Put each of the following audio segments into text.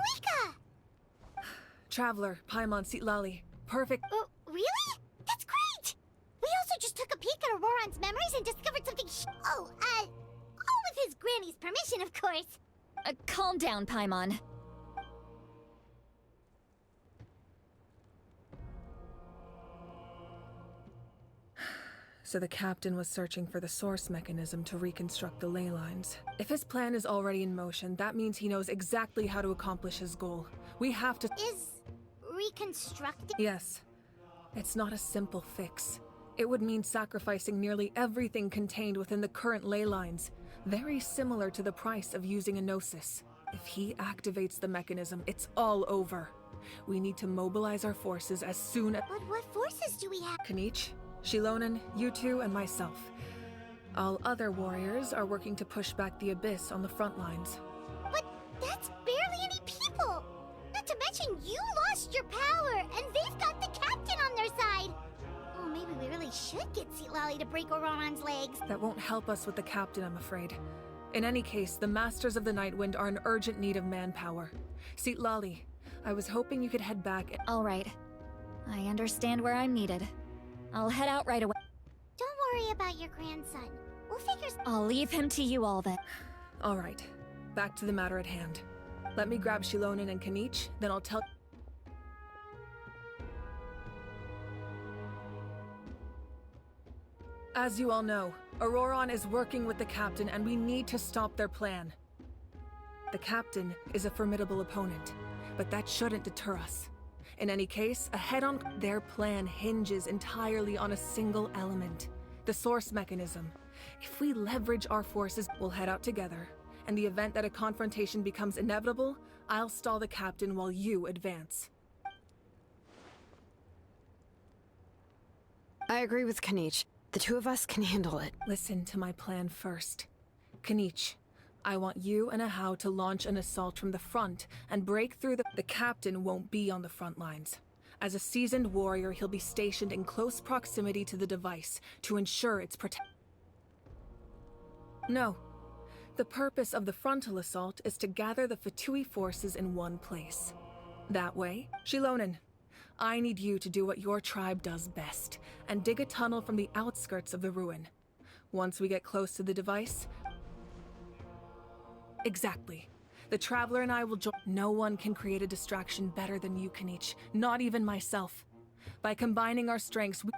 Eureka! Traveler, Paimon, Sitlali. Perfect. Really? That's great! We also just took a peek at Auroran's memories and discovered something all with his granny's permission, of course. Calm down, Paimon. So the captain was searching for the source mechanism to reconstruct the ley lines. If his plan is already in motion, that means he knows exactly how to accomplish his goal. We have to— Is reconstructing? Yes. It's not a simple fix. It would mean sacrificing nearly everything contained within the current ley lines, very similar to the price of using a Gnosis. If he activates the mechanism, it's all over. We need to mobilize our forces as soon as— But what forces do we have? Kanich, Shilonen, you two, and myself. All other warriors are working to push back the Abyss on the front lines. But that's barely any people! Not to mention you lost your power, and they've got the captain on their side! Oh, maybe we really should get Sitlali to break Auroran's legs. That won't help us with the captain, I'm afraid. In any case, the Masters of the Nightwind are in urgent need of manpower. Sitlali, I was hoping you could head back and— All right. I understand where I'm needed. I'll head out right away. Don't worry about your grandson. We'll figure I'll leave him to you all then. All right, back to the matter at hand. Let me grab Shilonen and Kanich, then I'll tell— As you all know, Auroran is working with the captain and we need to stop their plan. The captain is a formidable opponent, but that shouldn't deter us. In any case, a head-on— Their plan hinges entirely on a single element, the source mechanism. If we leverage our forces, we'll head out together. In the event that a confrontation becomes inevitable, I'll stall the captain while you advance. I agree with Kanich. The two of us can handle it. Listen to my plan first. Kanich, I want you and Ahau to launch an assault from the front and break through the captain won't be on the front lines. As a seasoned warrior, he'll be stationed in close proximity to the device to ensure its protection. No. The purpose of the frontal assault is to gather the Fatui forces in one place. That way, Shilonen, I need you to do what your tribe does best, and dig a tunnel from the outskirts of the ruin. Once we get close to the device— Exactly. The Traveler and I will join— No one can create a distraction better than you, Kanich, not even myself. By combining our strengths, we—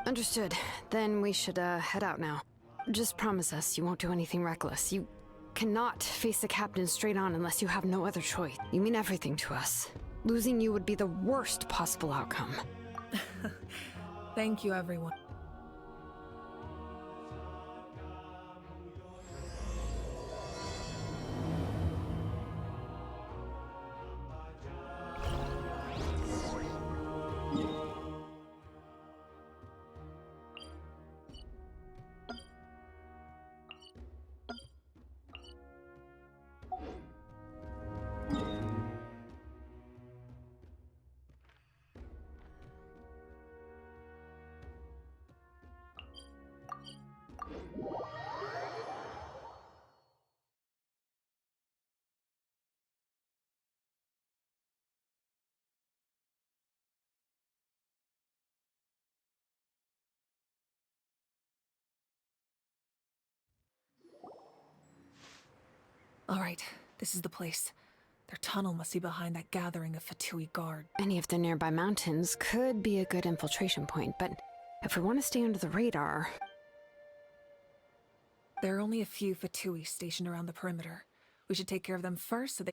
Understood. Then we should, head out now. Just promise us you won't do anything reckless. You cannot face the captain straight on unless you have no other choice. You mean everything to us. Losing you would be the worst possible outcome. Thank you, everyone. All right, this is the place. Their tunnel must be behind that gathering of Fatui guard. Any of the nearby mountains could be a good infiltration point, but if we want to stay under the radar... There are only a few Fatui stationed around the perimeter. We should take care of them first so they—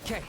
Okay.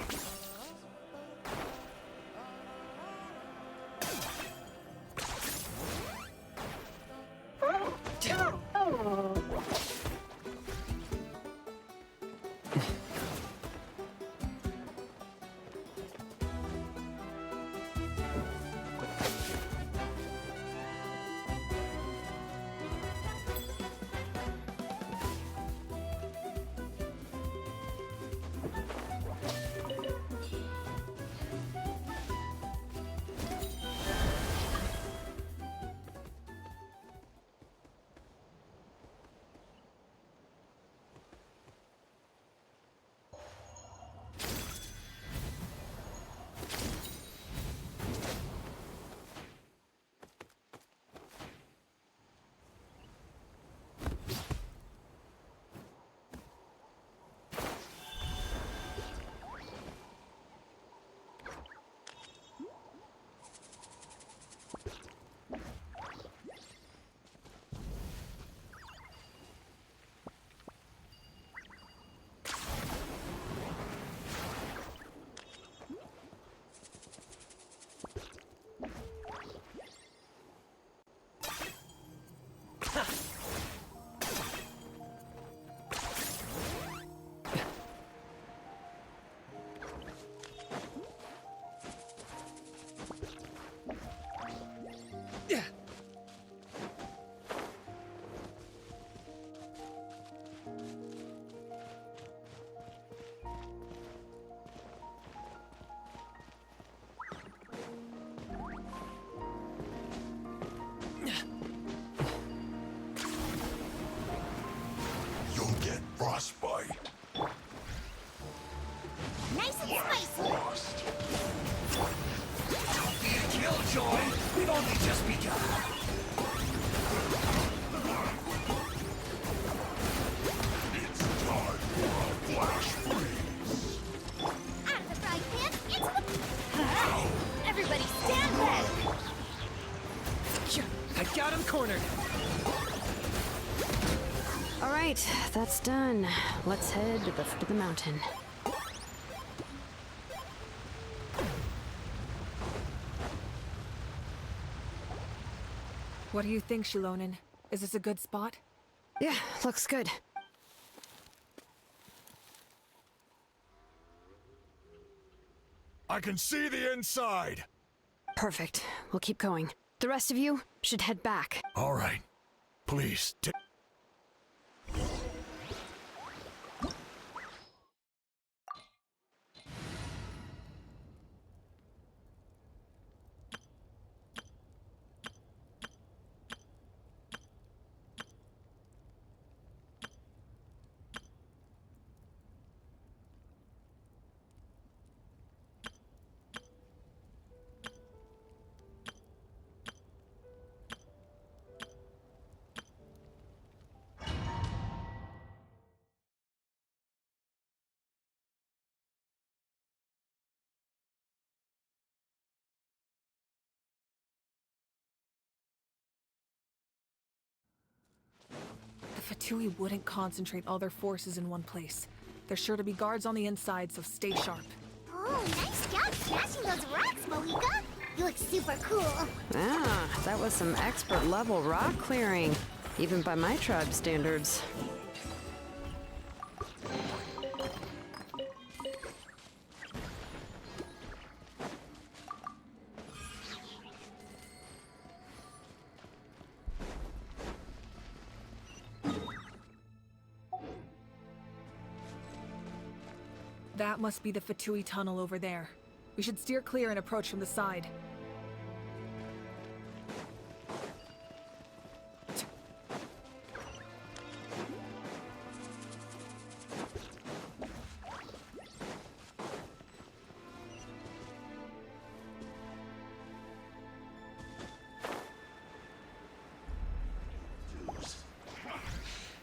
I got him cornered! All right, that's done. Let's head to the foot of the mountain. What do you think, Shilonen? Is this a good spot? Yeah, looks good. I can see the inside! Perfect. We'll keep going. The rest of you should head back. All right. Please, The Fatui wouldn't concentrate all their forces in one place. There's sure to be guards on the inside, so stay sharp. Oh, nice job smashing those rocks, Mohica. You look super cool. Ah, that was some expert level rock clearing, even by my tribe standards. That must be the Fatui tunnel over there. We should steer clear and approach from the side.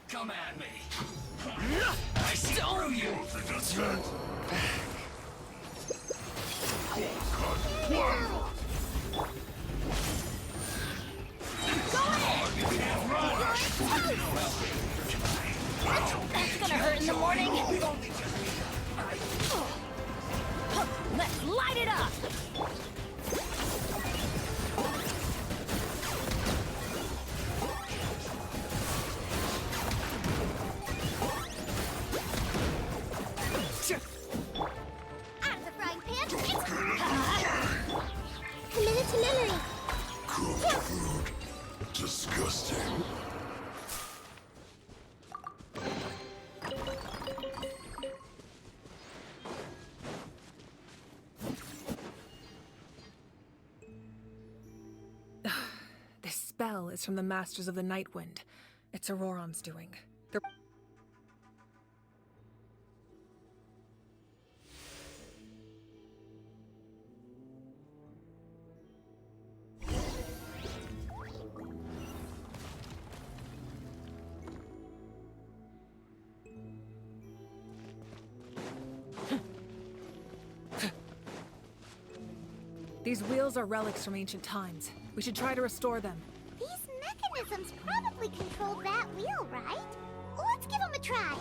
Come at me. I see through you. That's gonna hurt in the morning. Let's light it up! Out of the frying pan, it's... Committed to memory. cooked food. Disgusting. This spell is from the Masters of the Night Wind. It's Auroron's doing. They're... These wheels are relics from ancient times. We should try to restore them. These mechanisms probably control that wheel, right? Let's give them a try.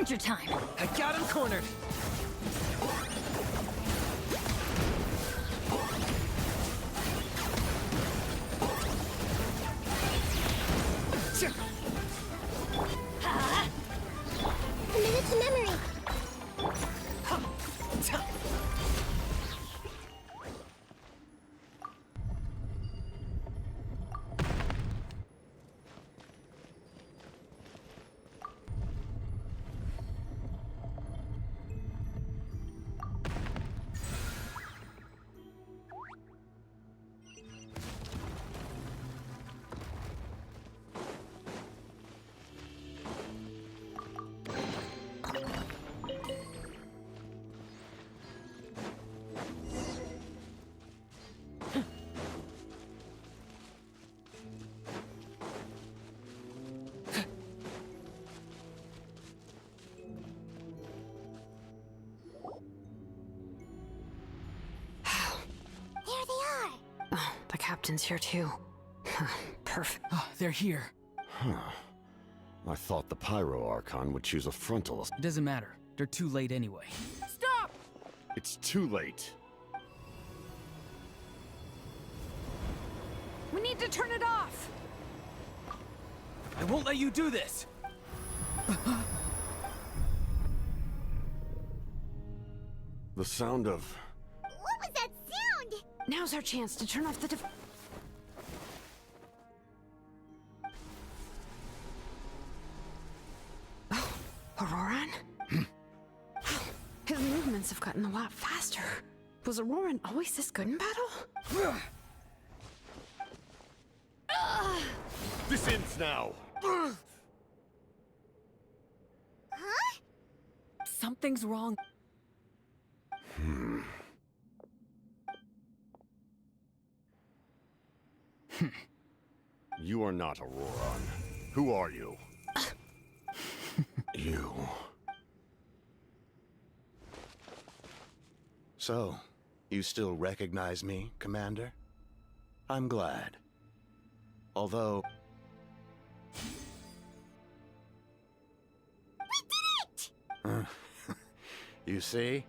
Adventure time! I got him cornered. Committed to memory. There they are. Oh, the captain's here too. Perfect. Oh, they're here. I thought the Pyro Archon would choose a frontal. It doesn't matter. They're too late anyway. Stop! It's too late. We need to turn it off! I won't let you do this! The sound of... What was that sound? Now's our chance to turn off the Oh, Auroran? His movements have gotten a lot faster. Was Auroran always this good in battle? This ends now! Huh? Something's wrong. You are not Auroran. Who are you? You. So, you still recognize me, Commander? I'm glad. Although... We did it! You see?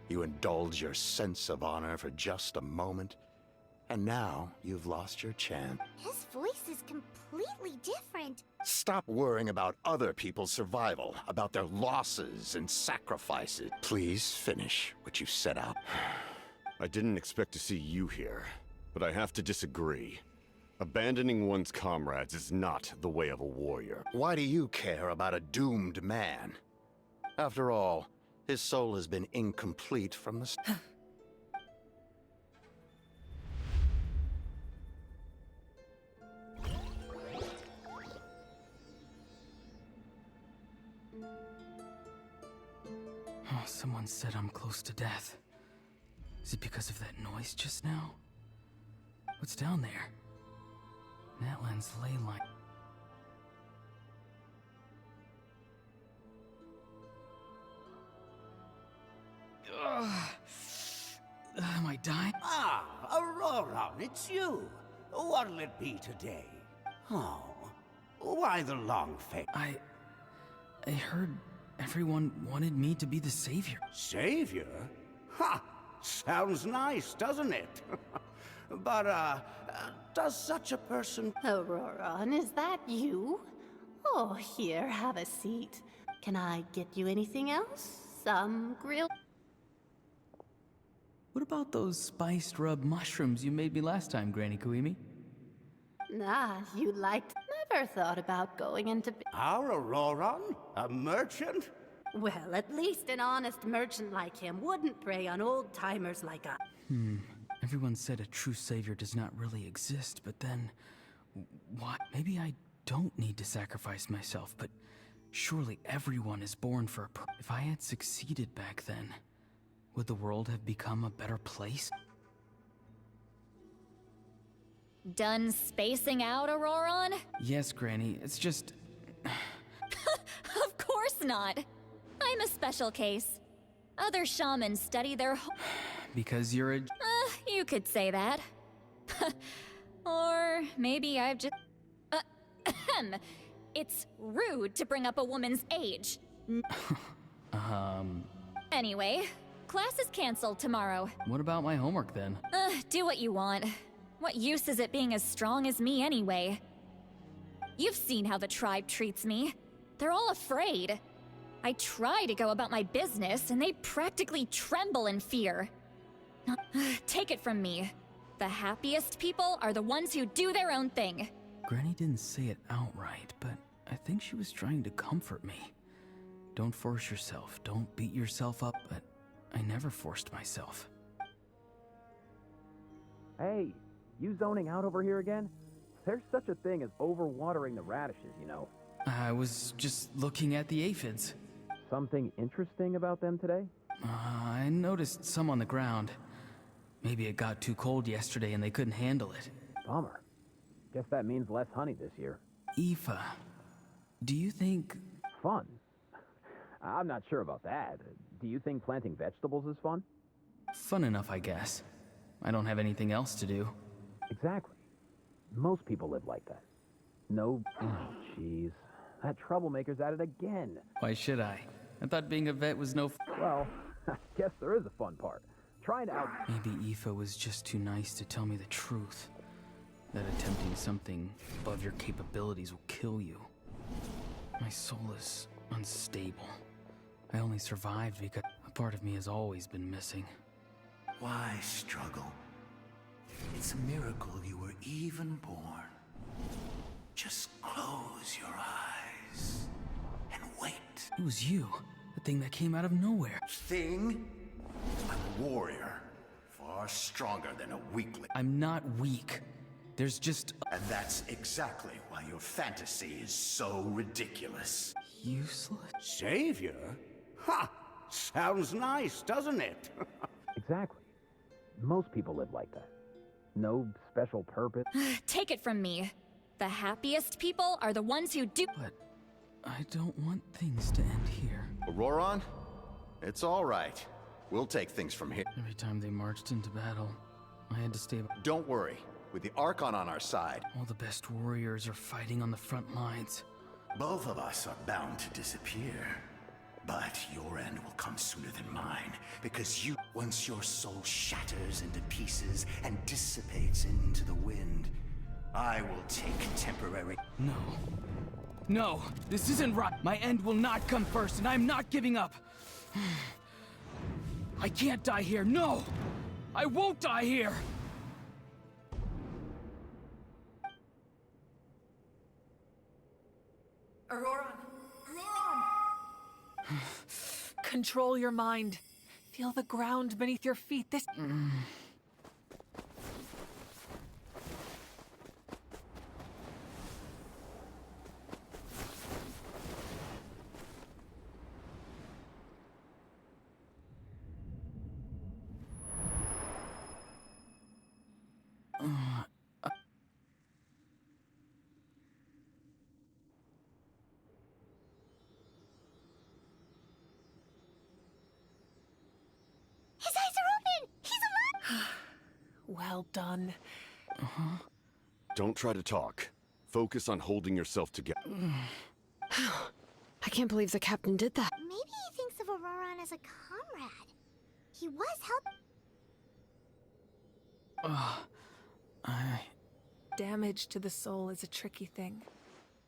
You indulge your sense of honor for just a moment, and now you've lost your chance. His voice is completely different. Stop worrying about other people's survival, about their losses and sacrifices. Please finish what you set out. I didn't expect to see you here, but I have to disagree. Abandoning one's comrades is not the way of a warrior. Why do you care about a doomed man? After all, his soul has been incomplete from the start. Oh, someone said I'm close to death. Is it because of that noise just now? What's down there? Natlan's ley line. Am I dying? Ah, Aurora, it's you. What'll it be today? Oh, why the long face? I heard everyone wanted me to be the savior. Savior? Ha! Sounds nice, doesn't it? But, does such a person... Auroran, is that you? Oh, here, have a seat. Can I get you anything else? Some grilled... What about those spiced rub mushrooms you made me last time, Granny Kuimi? Ah, you liked... Never thought about going into... Our Auroran? A merchant? Well, at least an honest merchant like him wouldn't prey on old-timers like us. Everyone said a true savior does not really exist, but then... Why? Maybe I don't need to sacrifice myself, but surely everyone is born for a If I had succeeded back then, would the world have become a better place? Done spacing out, Auroran? Yes, Granny, it's just... Of course not. I'm a special case. Other shamans study their Because you're a... you could say that. Or maybe I've just... It's rude to bring up a woman's age. Anyway, class is canceled tomorrow. What about my homework then? Do what you want. What use is it being as strong as me anyway? You've seen how the tribe treats me. They're all afraid. I try to go about my business, and they practically tremble in fear. Take it from me. The happiest people are the ones who do their own thing. Granny didn't say it outright, but I think she was trying to comfort me. Don't force yourself, don't beat yourself up, but I never forced myself. Hey, you zoning out over here again? There's such a thing as overwatering the radishes, you know. I was just looking at the aphids. Something interesting about them today? I noticed some on the ground. Maybe it got too cold yesterday and they couldn't handle it. Bummer. Guess that means less honey this year. Aoife, do you think... Fun? I'm not sure about that. Do you think planting vegetables is fun? Fun enough, I guess. I don't have anything else to do. Exactly. Most people live like that. No... Oh, jeez. That troublemaker's at it again. Why should I? I thought being a vet was no... Well, I guess there is a fun part. Trying to out... Maybe Aoife was just too nice to tell me the truth. That attempting something above your capabilities will kill you. My soul is unstable. I only survived because a part of me has always been missing. Why struggle? It's a miracle you were even born. Just close your eyes and wait. It was you, the thing that came out of nowhere. Thing? I'm a warrior, far stronger than a weakling. I'm not weak. There's just... And that's exactly why your fantasy is so ridiculous. Useless? Savior? Ha! Sounds nice, doesn't it? Exactly. Most people live like that. No special purpose. Take it from me. The happiest people are the ones who do... But I don't want things to end here. Auroron? It's all right. We'll take things from here. Every time they marched into battle, I had to stay... Don't worry. With the Archon on our side... All the best warriors are fighting on the front lines. Both of us are bound to disappear. But your end will come sooner than mine, because once your soul shatters into pieces and dissipates into the wind, I will take temporary... No. No, this isn't right. My end will not come first, and I'm not giving up. I can't die here, no! I won't die here! Auroron! Auroron! Control your mind. Feel the ground beneath your feet. This... His eyes are open! He's alive! Well done. Don't try to talk. Focus on holding yourself together. I can't believe the captain did that. Maybe he thinks of Auroron as a comrade. He was Damage to the soul is a tricky thing.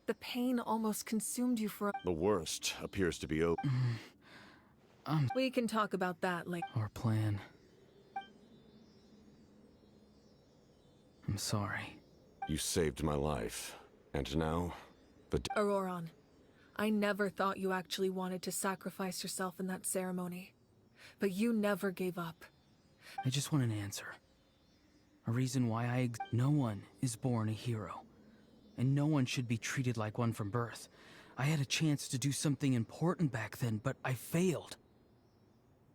The pain almost consumed you for a... The worst appears to be over. We can talk about that later. Our plan. I'm sorry. You saved my life. And now, Auroron, I never thought you actually wanted to sacrifice yourself in that ceremony. But you never gave up. I just want an answer. A reason why no one is born a hero. And no one should be treated like one from birth. I had a chance to do something important back then, but I failed.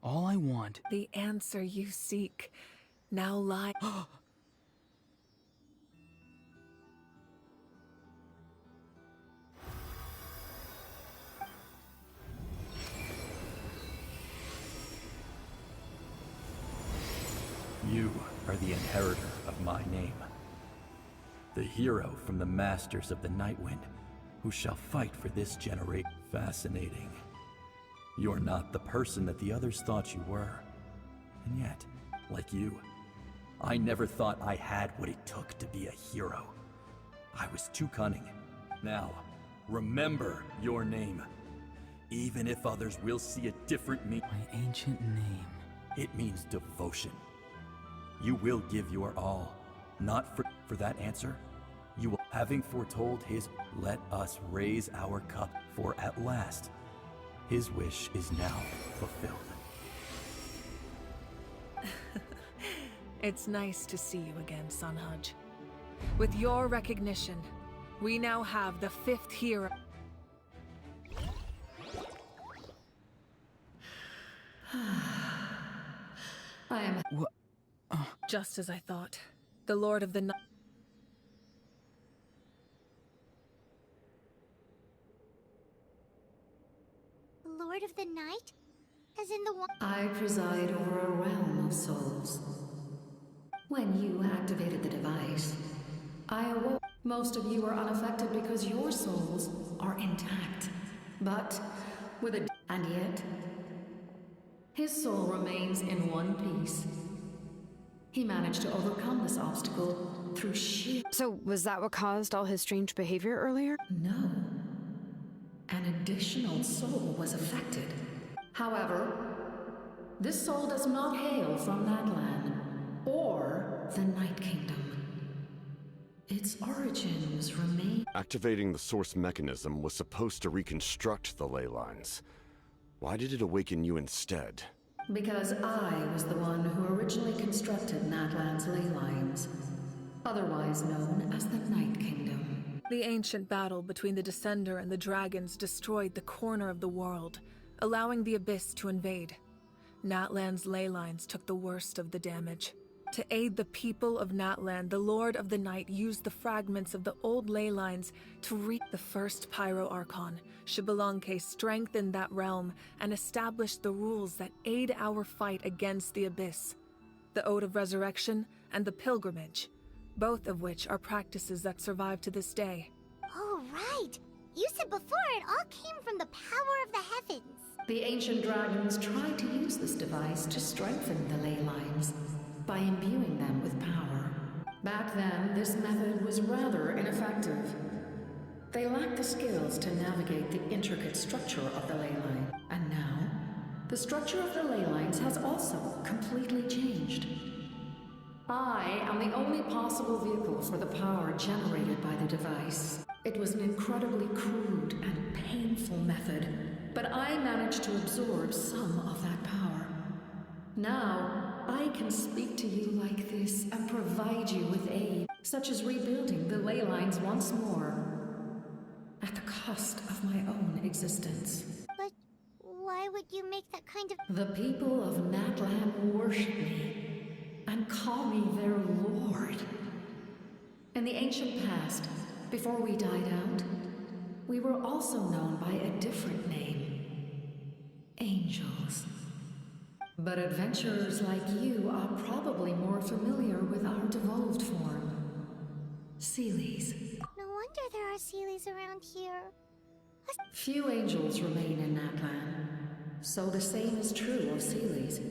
All I want... The answer you seek now lies... You are the inheritor of my name. The hero from the Masters of the Nightwind, who shall fight for this generation. Fascinating. You're not the person that the others thought you were. And yet, like you, I never thought I had what it took to be a hero. I was too cunning. Now, remember your name. Even if others will see a different me. My ancient name. It means devotion. You will give your all. Not for that answer. You will, having foretold his, let us raise our cup, for at last, his wish is now fulfilled. It's nice to see you again, Sunhudge. With your recognition, we now have the 5th hero. I am... What? Just as I thought. The Lord of the Night. Lord of the Night? As in the one... I preside over a realm of souls. When you activated the device, I awoke. Most of you are unaffected because your souls are intact. But with a... And yet, his soul remains in one piece. He managed to overcome this obstacle through sheer... So, was that what caused all his strange behavior earlier? No. An additional soul was affected. However, this soul does not hail from Natlan or the Night Kingdom. Its origins remain... Activating the source mechanism was supposed to reconstruct the ley lines. Why did it awaken you instead? Because I was the one who originally constructed Natlan's ley lines, otherwise known as the Night Kingdom. The ancient battle between the Descender and the dragons destroyed the corner of the world, allowing the Abyss to invade. Natlan's ley lines took the worst of the damage. To aid the people of Natlan, the Lord of the Night used the fragments of the old ley lines to the first Pyro Archon, Xbalanque, strengthened that realm and established the rules that aid our fight against the Abyss. The Ode of Resurrection and the Pilgrimage, both of which are practices that survive to this day. Oh, right! You said before it all came from the power of the heavens. The ancient dragons tried to use this device to strengthen the ley lines by imbuing them with power. Back then, this method was rather ineffective. They lacked the skills to navigate the intricate structure of the ley line. And now, the structure of the ley lines has also completely changed. I am the only possible vehicle for the power generated by the device. It was an incredibly crude and painful method, but I managed to absorb some of that power. Now, I can speak to you like this and provide you with aid, such as rebuilding the ley lines once more, at the cost of my own existence. But why would you make that kind of... The people of Natlan worship me and call me their lord. In the ancient past, before we died out, we were also known by a different name. Angels. But adventurers like you are probably more familiar with our devolved form. Seelies. No wonder there are Seelies around here. Few angels remain in Natlan, so the same is true of Seelies.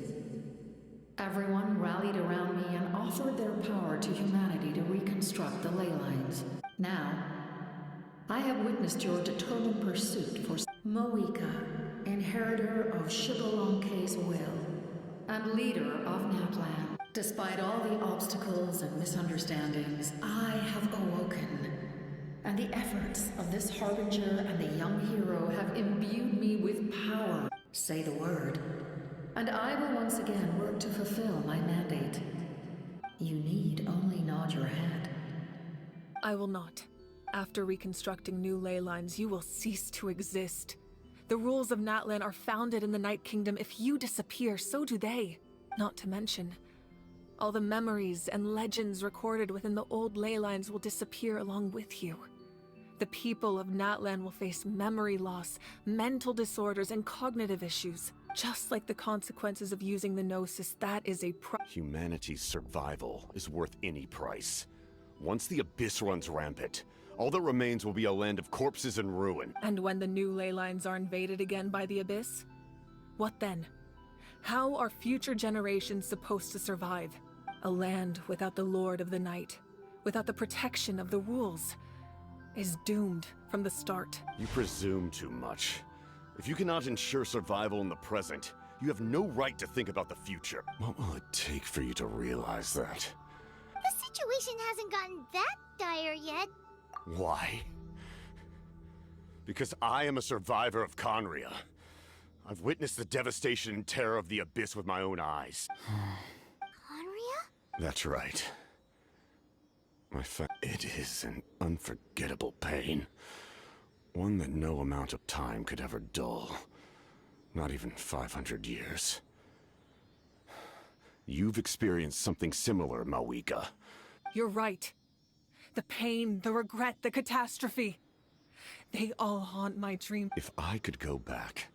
Everyone rallied around me and offered their power to humanity to reconstruct the ley lines. Now, I have witnessed your determined pursuit for Moika, inheritor of Xbalanque's will, and leader of Natlan. Despite all the obstacles and misunderstandings, I have awoken, and the efforts of this harbinger and the young hero have imbued me with power. Say the word, and I will once again work to fulfill my mandate. You need only nod your head. I will not. After reconstructing new ley lines, you will cease to exist. The rules of Natlan are founded in the Night Kingdom. If you disappear, so do they. Not to mention, all the memories and legends recorded within the old ley lines will disappear along with you. The people of Natlan will face memory loss, mental disorders, and cognitive issues. Just like the consequences of using the Gnosis, that is a Humanity's survival is worth any price. Once the Abyss runs rampant, all that remains will be a land of corpses and ruin. And when the new ley lines are invaded again by the Abyss, What then? How are future generations supposed to survive? A land without the Lord of the Night, without the protection of the rules, is doomed from the start. You presume too much. If you cannot ensure survival in the present, you have no right to think about the future. What will it take for you to realize that? The situation hasn't gotten that dire yet. Why? Because I am a survivor of Conria. I've witnessed the devastation and terror of the Abyss with my own eyes. Conria? That's right. It is an unforgettable pain. One that no amount of time could ever dull. Not even 500 years. You've experienced something similar, Mawika. You're right. The pain, the regret, the catastrophe. They all haunt my dream. If I could go back,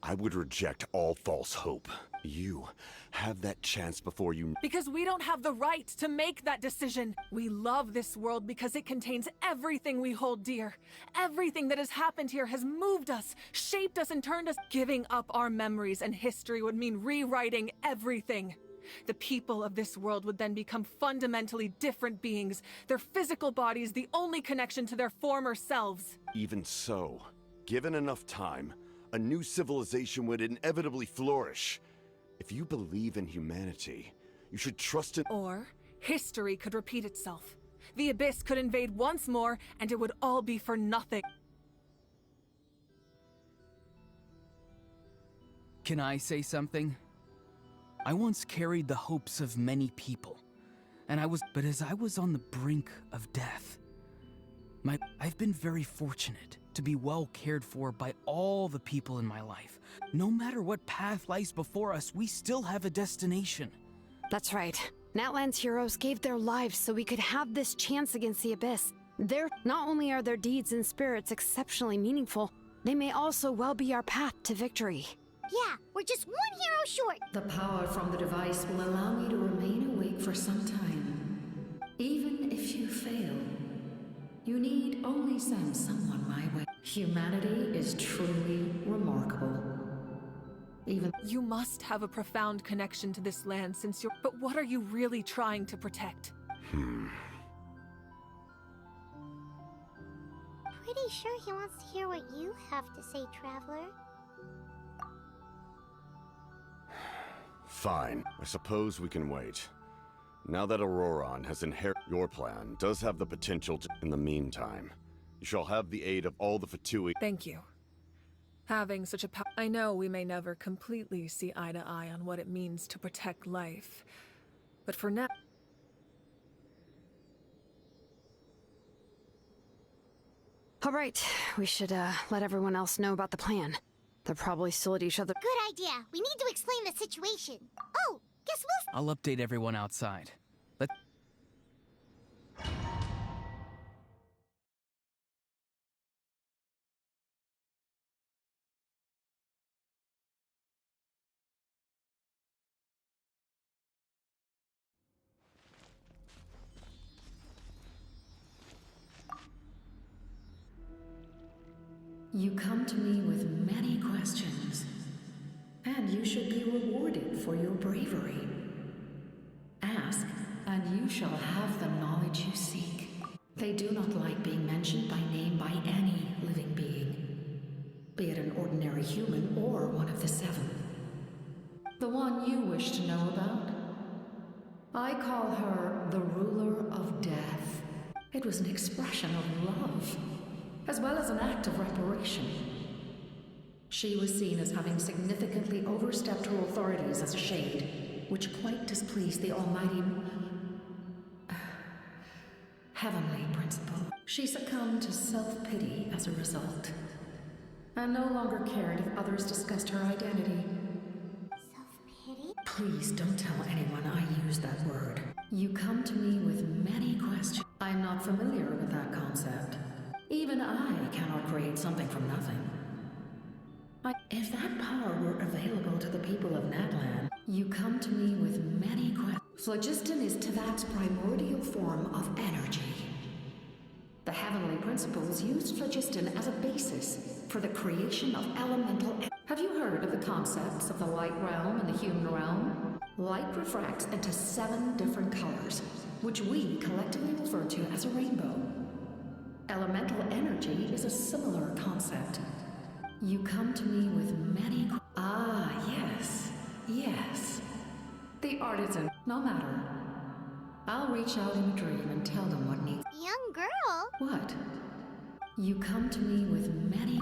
I would reject all false hope. You have that chance before you... Because we don't have the right to make that decision. We love this world because it contains everything we hold dear. Everything that has happened here has moved us, shaped us, and turned us. Giving up our memories and history would mean rewriting everything. The people of this world would then become fundamentally different beings, their physical bodies the only connection to their former selves. Even so, given enough time, a new civilization would inevitably flourish. If you believe in humanity, you should trust in— Or history could repeat itself. The Abyss could invade once more, and it would all be for nothing. Can I say something? I once carried the hopes of many people, but as I was on the brink of death, I've been very fortunate to be well cared for by all the people in my life. No matter what path lies before us, we still have a destination. That's right. Natlan's heroes gave their lives so we could have this chance against the Abyss. Not only are their deeds and spirits exceptionally meaningful, they may also well be our path to victory. Yeah, we're just one hero short. The power from the device will allow me to remain awake for some time. Even if you fail, you need only send someone my way. Humanity is truly remarkable. You must have a profound connection to this land since you're— But what are you really trying to protect? Pretty sure he wants to hear what you have to say, Traveler. Fine. I suppose we can wait. Now that Auroron has inherited your plan, does have the potential to— In the meantime, you shall have the aid of all the Fatui— Thank you. Having such a I know we may never completely see eye to eye on what it means to protect life, but for now— All right, we should let everyone else know about the plan. They're probably still at each other. Good idea. We need to explain the situation. Oh, guess we'll— I'll update everyone outside. You come to me with many questions, and you should be rewarded for your bravery. Ask, and you shall have the knowledge you seek. They do not like being mentioned by name by any living being, be it an ordinary human or one of the seven. The one you wish to know about? I call her the ruler of death. It was an expression of love, as well as an act of reparation. She was seen as having significantly overstepped her authorities as a shade, which quite displeased the almighty heavenly principle. She succumbed to self-pity as a result, and no longer cared if others discussed her identity. Self-pity? Please don't tell anyone I used that word. You come to me with many questions. I'm not familiar with that concept. Even I cannot create something from nothing. If that power were available to the people of Natlan, you come to me with many questions. Phlogiston is Tavak's primordial form of energy. The heavenly principles used phlogiston as a basis for the creation of elemental Have you heard of the concepts of the light realm and the human realm? Light refracts into 7 different colors, which we collectively refer to as a rainbow. Elemental energy is a similar concept. You come to me with many... yes. The artisan, no matter. I'll reach out in a dream and tell them what needs... Young girl? What? You come to me with many...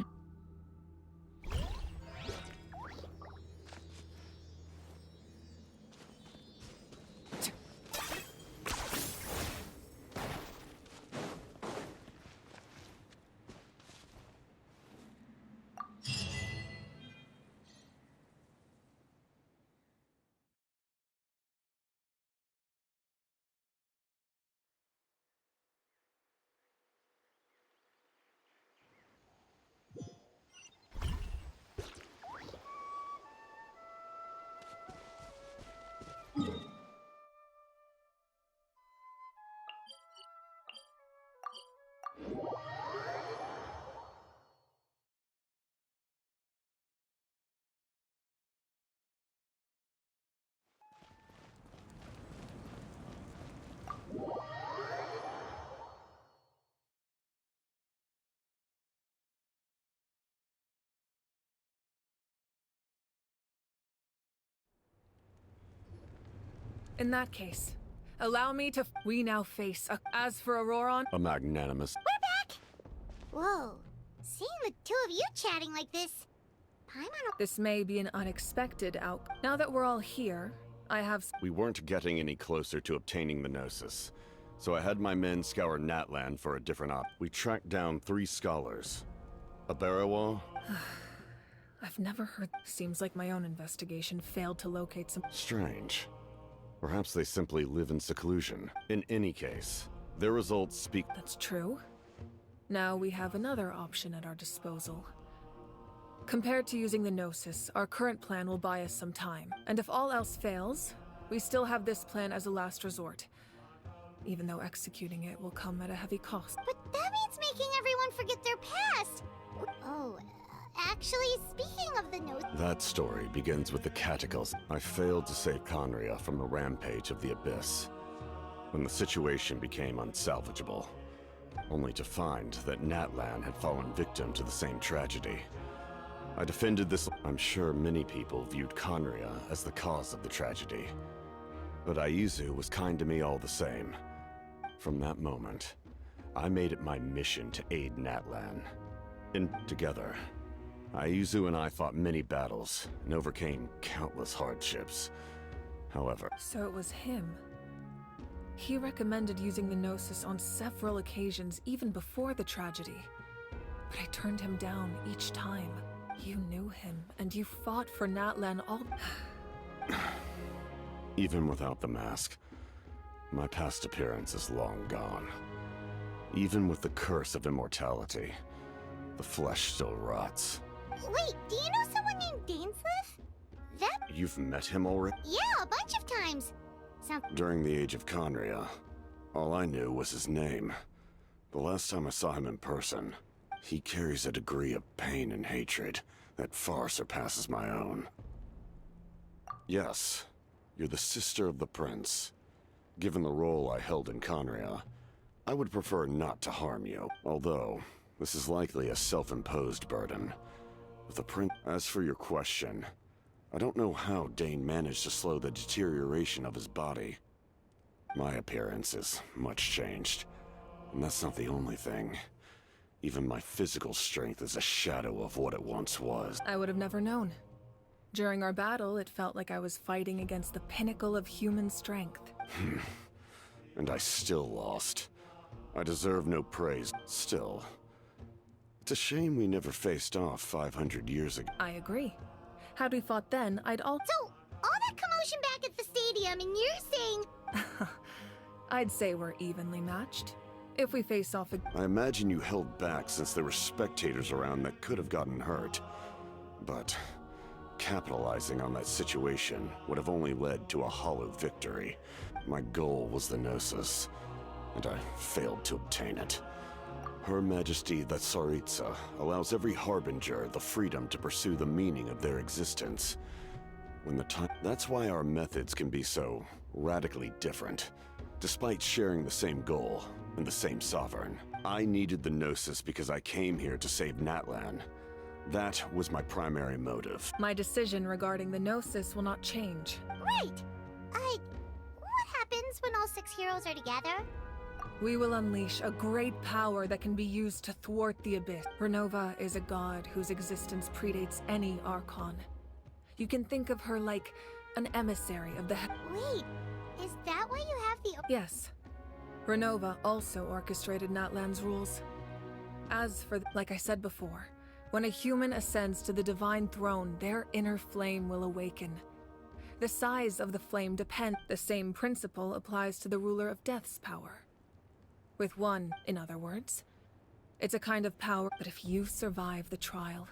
In that case, allow me to... We now face a... As for Auroron... A magnanimous... We're back! Whoa. Seeing the two of you chatting like this... This may be an unexpected outcome. Now that we're all here, I have... We weren't getting any closer to obtaining the Gnosis, so I had my men scour Natlan for a different We tracked down 3 scholars. A Barawa... I've never heard... Seems like my own investigation failed to locate some... Strange. Perhaps they simply live in seclusion. In any case, their results speak... That's true. Now we have another option at our disposal. Compared to using the Gnosis, our current plan will buy us some time. And if all else fails, we still have this plan as a last resort. Even though executing it will come at a heavy cost. But that means making everyone forget their past! Oh, actually, speaking of the Gnosis... That story begins with the Cataclysm. I failed to save Conria from the rampage of the Abyss, when the situation became unsalvageable, only to find that Natlan had fallen victim to the same tragedy. I defended this... I'm sure many people viewed Conria as the cause of the tragedy, but Aizu was kind to me all the same. From that moment, I made it my mission to aid Natlan. Together, Aizu and I fought many battles and overcame countless hardships. However... So it was him. He recommended using the Gnosis on several occasions even before the tragedy. But I turned him down each time. You knew him, and you fought for Natlan all... Even without the mask, my past appearance is long gone. Even with the curse of immortality, the flesh still rots. Wait, do you know someone named Dainsleif? That... You've met him already? Yeah, a bunch of times. During the age of Conria, all I knew was his name. The last time I saw him in person, he carries a degree of pain and hatred that far surpasses my own. Yes, you're the sister of the prince. Given the role I held in Conria, I would prefer not to harm you, although this is likely a self-imposed burden. With the prince... As for your question, I don't know how Dane managed to slow the deterioration of his body. My appearance is much changed, and that's not the only thing. Even my physical strength is a shadow of what it once was. I would have never known. During our battle, it felt like I was fighting against the pinnacle of human strength. And I still lost. I deserve no praise. Still, it's a shame we never faced off 500 years ago. I agree. Had we fought then, I'd all... So, all that commotion back at the stadium, and you're saying... I'd say we're evenly matched. If we face off again... I imagine you held back since there were spectators around that could have gotten hurt. But capitalizing on that situation would have only led to a hollow victory. My goal was the Gnosis, and I failed to obtain it. Her Majesty the Tsaritsa allows every harbinger the freedom to pursue the meaning of their existence. When the time... That's why our methods can be so radically different, despite sharing the same goal and the same sovereign. I needed the Gnosis because I came here to save Natlan. That was my primary motive. My decision regarding the Gnosis will not change. Great! What happens when all 6 heroes are together? We will unleash a great power that can be used to thwart the Abyss. Renova is a god whose existence predates any Archon. You can think of her like an emissary of the Wait, is that why you have the... Yes. Renova also orchestrated Natlan's rules. As for, like I said before, when a human ascends to the divine throne, their inner flame will awaken. The size of the flame depends. The same principle applies to the ruler of Death's power. With one, in other words. It's a kind of power, but if you survive the trial,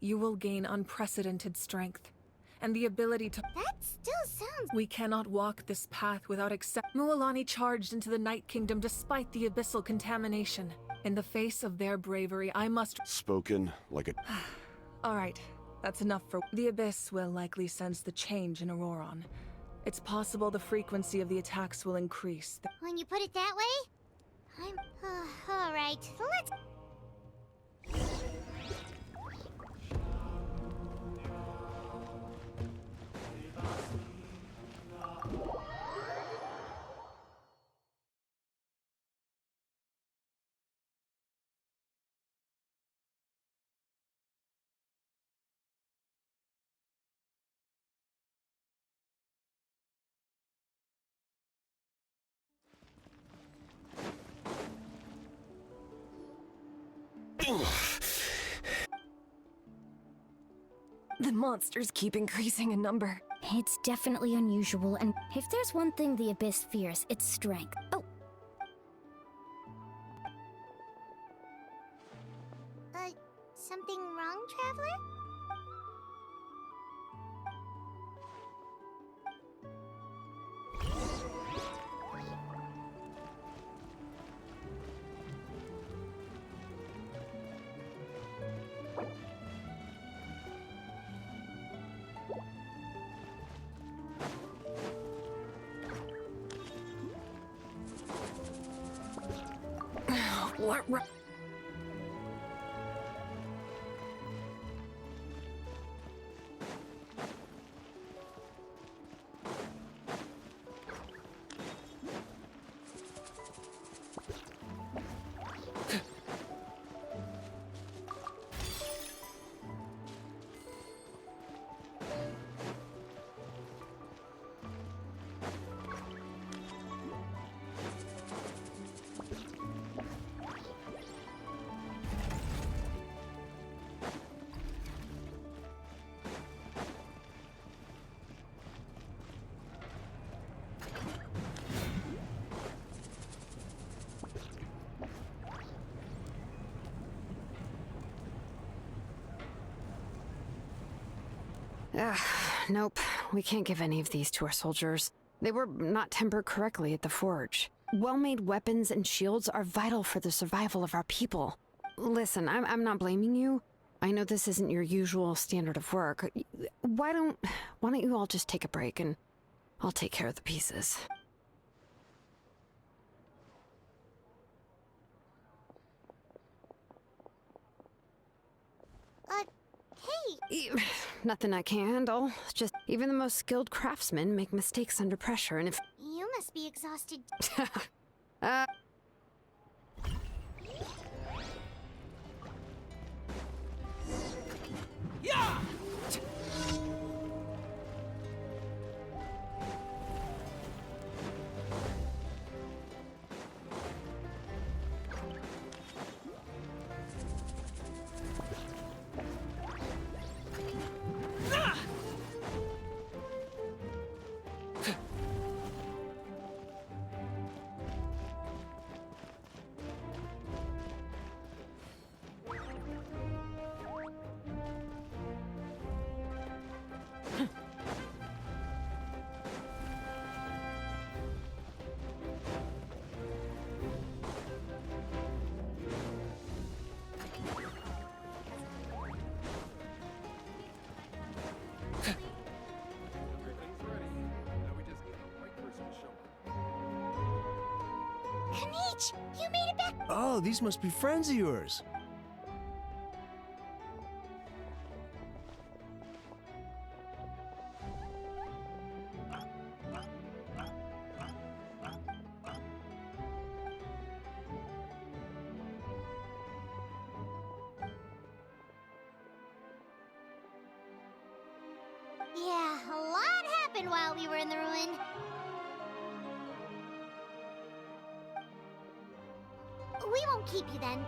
you will gain unprecedented strength, and the ability to... That still sounds... We cannot walk this path without Mualani charged into the Night Kingdom despite the abyssal contamination. In the face of their bravery, I must... Spoken like a... Alright, that's enough for... The Abyss will likely sense the change in Auroron. It's possible the frequency of the attacks will increase. When you put it that way? I'm... alright, let's... The monsters keep increasing in number. It's definitely unusual, and if there's one thing the Abyss fears, it's strength. Oh! Something wrong, Traveler? What? Nope. We can't give any of these to our soldiers. They were not tempered correctly at the forge. Well-made weapons and shields are vital for the survival of our people. Listen, I'm not blaming you. I know this isn't your usual standard of work. Why don't you all just take a break and I'll take care of the pieces. Hey! Nothing I can't handle. Just even the most skilled craftsmen make mistakes under pressure, and if... You must be exhausted. Yeah! Oh, these must be friends of yours. Yeah, a lot happened while we were in the ruin. We won't keep you then.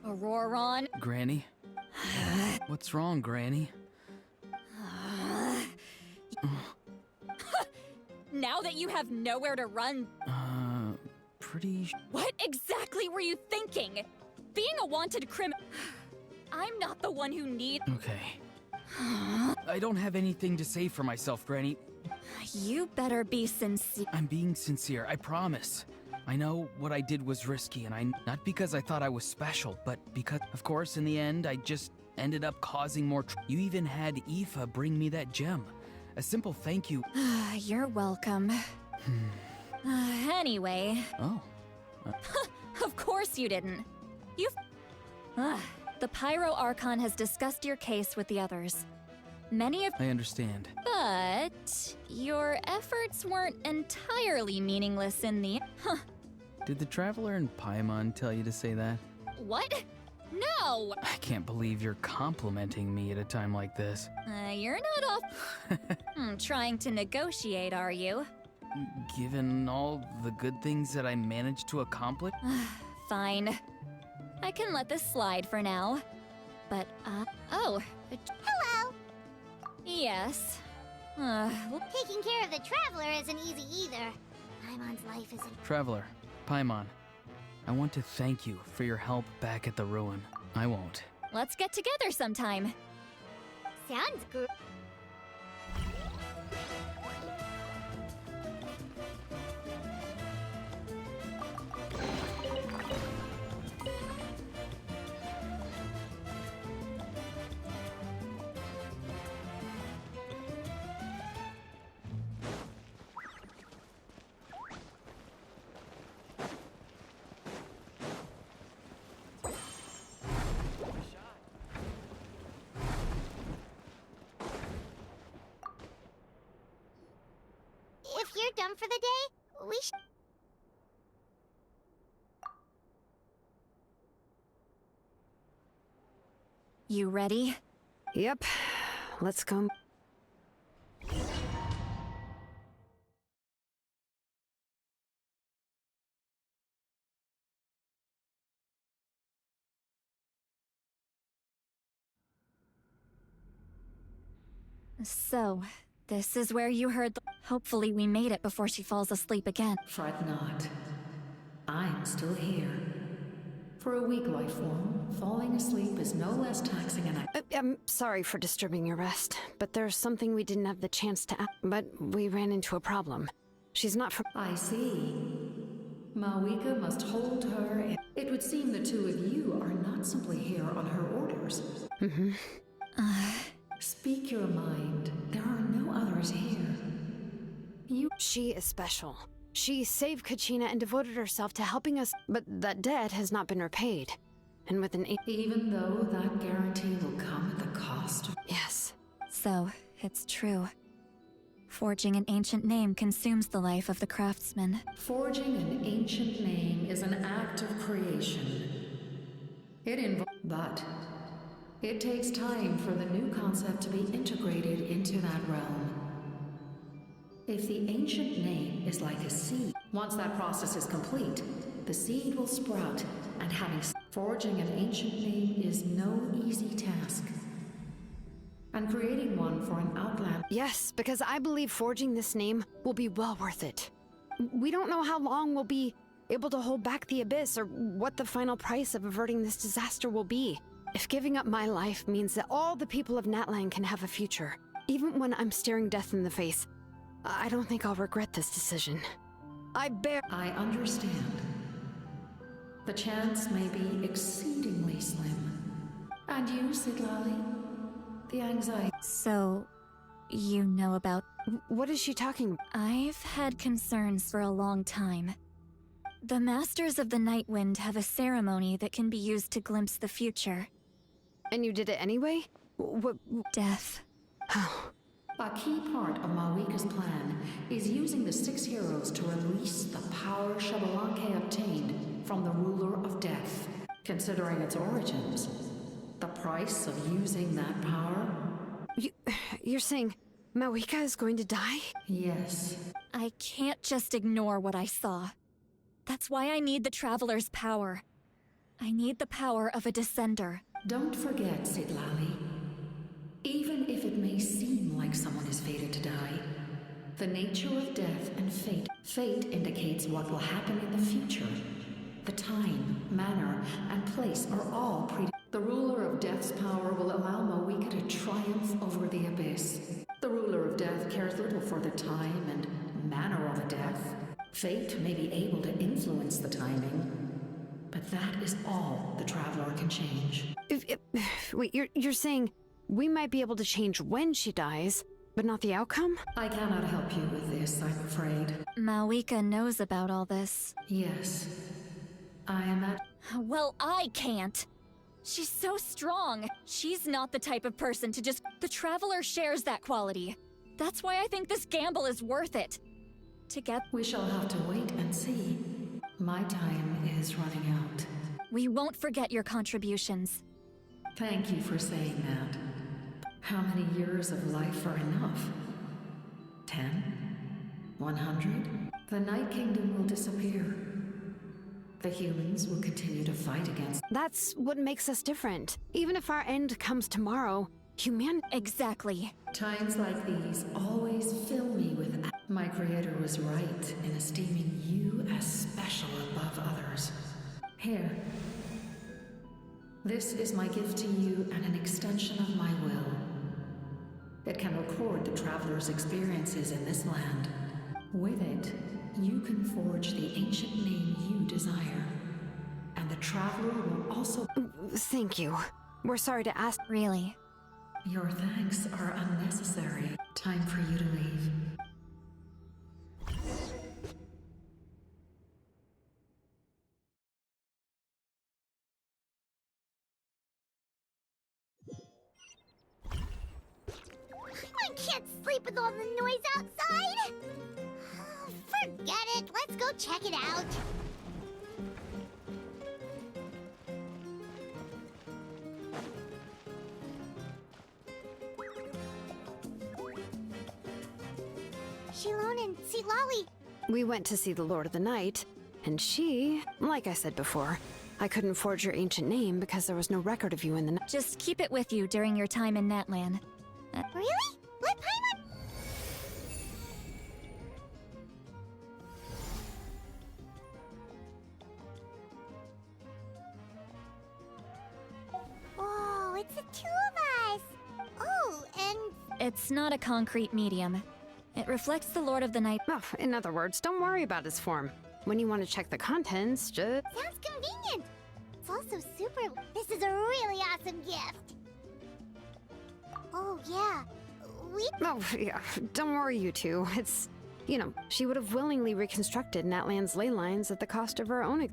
Auroron? Granny? What's wrong, Granny? Now that you have nowhere to run... What exactly were you thinking? Being a wanted I'm not the one who needs... Okay. I don't have anything to say for myself, Granny. You better be sincere. I'm being sincere, I promise. I know what I did was risky, and not because I thought I was special, but because, of course, in the end, I just ended up causing more You even had Aoife bring me that gem. A simple thank you. You're welcome. Anyway. Oh. Of course you didn't. The Pyro Archon has discussed your case with the others. Many of... I understand. But... your efforts weren't entirely meaningless in the... Did the Traveler in Paimon tell you to say that? What? No! I can't believe you're complimenting me at a time like this. You're not off... trying to negotiate, are you? Given all the good things that I managed to accomplish? Fine. I can let this slide for now. But, oh. Hello! Yes. Taking care of the Traveler isn't easy either. Paimon's life isn't... Traveler, Paimon, I want to thank you for your help back at the ruin. I won't. Let's get together sometime. Sounds good. If you're done for the day, we should... You ready? Yep. Let's go. So, this is where you heard the... Hopefully we made it before she falls asleep again. Fret not. I'm still here. For a weak life form, falling asleep is no less taxing an I'm sorry for disturbing your rest, but there's something we didn't have the chance to but we ran into a problem. She's not from... I see. Mawika must hold her. It would seem the two of you are not simply here on her orders. Mm-hmm. Speak your mind. There are no others here. She is special. She saved Kachina and devoted herself to helping us, but that debt has not been repaid. And with an... Even though that guarantee will come at the cost of... Yes. So, it's true. Forging an ancient name consumes the life of the craftsman. Forging an ancient name is an act of creation. It involves... But it takes time for the new concept to be integrated into that realm. If the ancient name is like a seed, once that process is complete, the seed will sprout, and forging an ancient name is no easy task. And creating one for an outland... Yes, because I believe forging this name will be well worth it. We don't know how long we'll be able to hold back the Abyss or what the final price of averting this disaster will be. If giving up my life means that all the people of Natlan can have a future, even when I'm staring death in the face, I don't think I'll regret this decision. I understand. The chance may be exceedingly slim. And you, Siglali? The anxiety... So, you know about... What is she talking about? I've had concerns for a long time. The Masters of the Night Wind have a ceremony that can be used to glimpse the future. And you did it anyway? What? Death. How? A key part of Mawika's plan is using the 6 heroes to release the power Xbalanque obtained from the Ruler of Death. Considering its origins, the price of using that power... You're saying Mawika is going to die? Yes. I can't just ignore what I saw. That's why I need the Traveler's power. I need the power of a Descender. Don't forget, Siglali. Even if it may seem like someone is fated to die, the nature of death and fate indicates what will happen in the future. The time, manner, and place are all The Ruler of Death's power will allow Mawika to triumph over the Abyss. The Ruler of Death cares little for the time and manner of a death. Fate may be able to influence the timing, but that is all the Traveler can change. Wait, you're saying we might be able to change when she dies, but not the outcome? I cannot help you with this, I'm afraid. Mawika knows about all this. Yes. I am at... Well, I can't. She's so strong. She's not the type of person to just... The Traveler shares that quality. That's why I think this gamble is worth it. We shall have to wait and see. My time is running out. We won't forget your contributions. Thank you for saying that. How many years of life are enough? 10? 100? The Night Kingdom will disappear. The humans will continue to fight against... That's what makes us different. Even if our end comes tomorrow, Exactly. Times like these always fill me with... My creator was right in esteeming you as special above others. Here. This is my gift to you and an extension of my will. It can record the Traveler's experiences in this land. With it, you can forge the ancient name you desire. And the Traveler will also... Thank you. We're sorry to ask... Really? Your thanks are unnecessary. Time for you to leave. I can't sleep with all the noise outside! Forget it, let's go check it out. Shilon and Siglali. We went to see the Lord of the Night, and she, like I said before, I couldn't forge your ancient name because there was no record of you in the night. Just keep it with you during your time in Natlan. Really? Let Paimon... Oh, it's the two of us! Oh, and... It's not a concrete medium. It reflects the Lord of the Night. Oh, in other words, don't worry about his form. When you want to check the contents, just... Sounds convenient! It's also super... This is a really awesome gift! Oh, yeah. Oh, yeah. Don't worry, you two. It's... You know, she would have willingly reconstructed Natlan's ley lines at the cost of her own...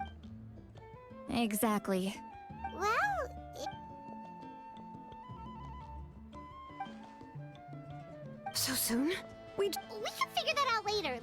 Exactly. Well... So soon? We can figure that out later.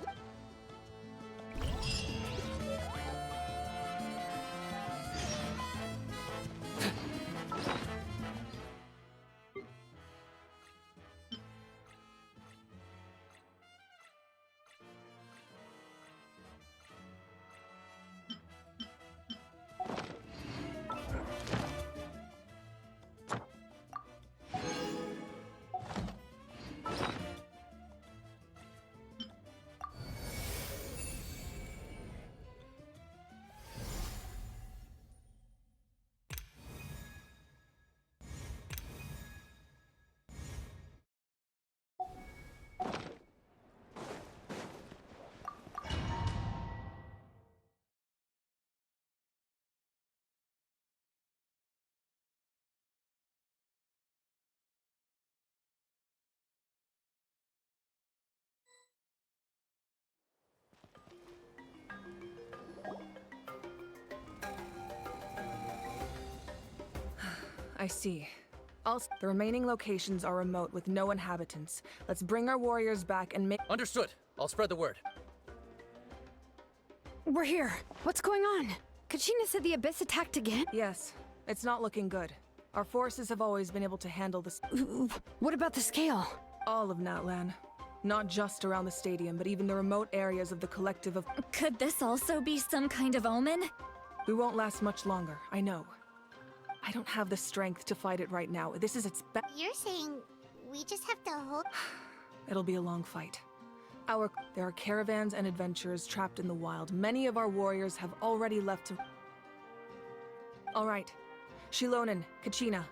I see. Also, the remaining locations are remote with no inhabitants. Let's bring our warriors back and make— Understood. I'll spread the word. We're here. What's going on? Kachina said the Abyss attacked again? Yes. It's not looking good. Our forces have always been able to handle this. What about the scale? All of Natlan. Not just around the stadium, but even the remote areas of the collective of— Could this also be some kind of omen? We won't last much longer, I know. I don't have the strength to fight it right now. This is its best. You're saying we just have to hold... It'll be a long fight. There are caravans and adventurers trapped in the wild. Many of our warriors have already left to... All right. Shilonen, Kachina,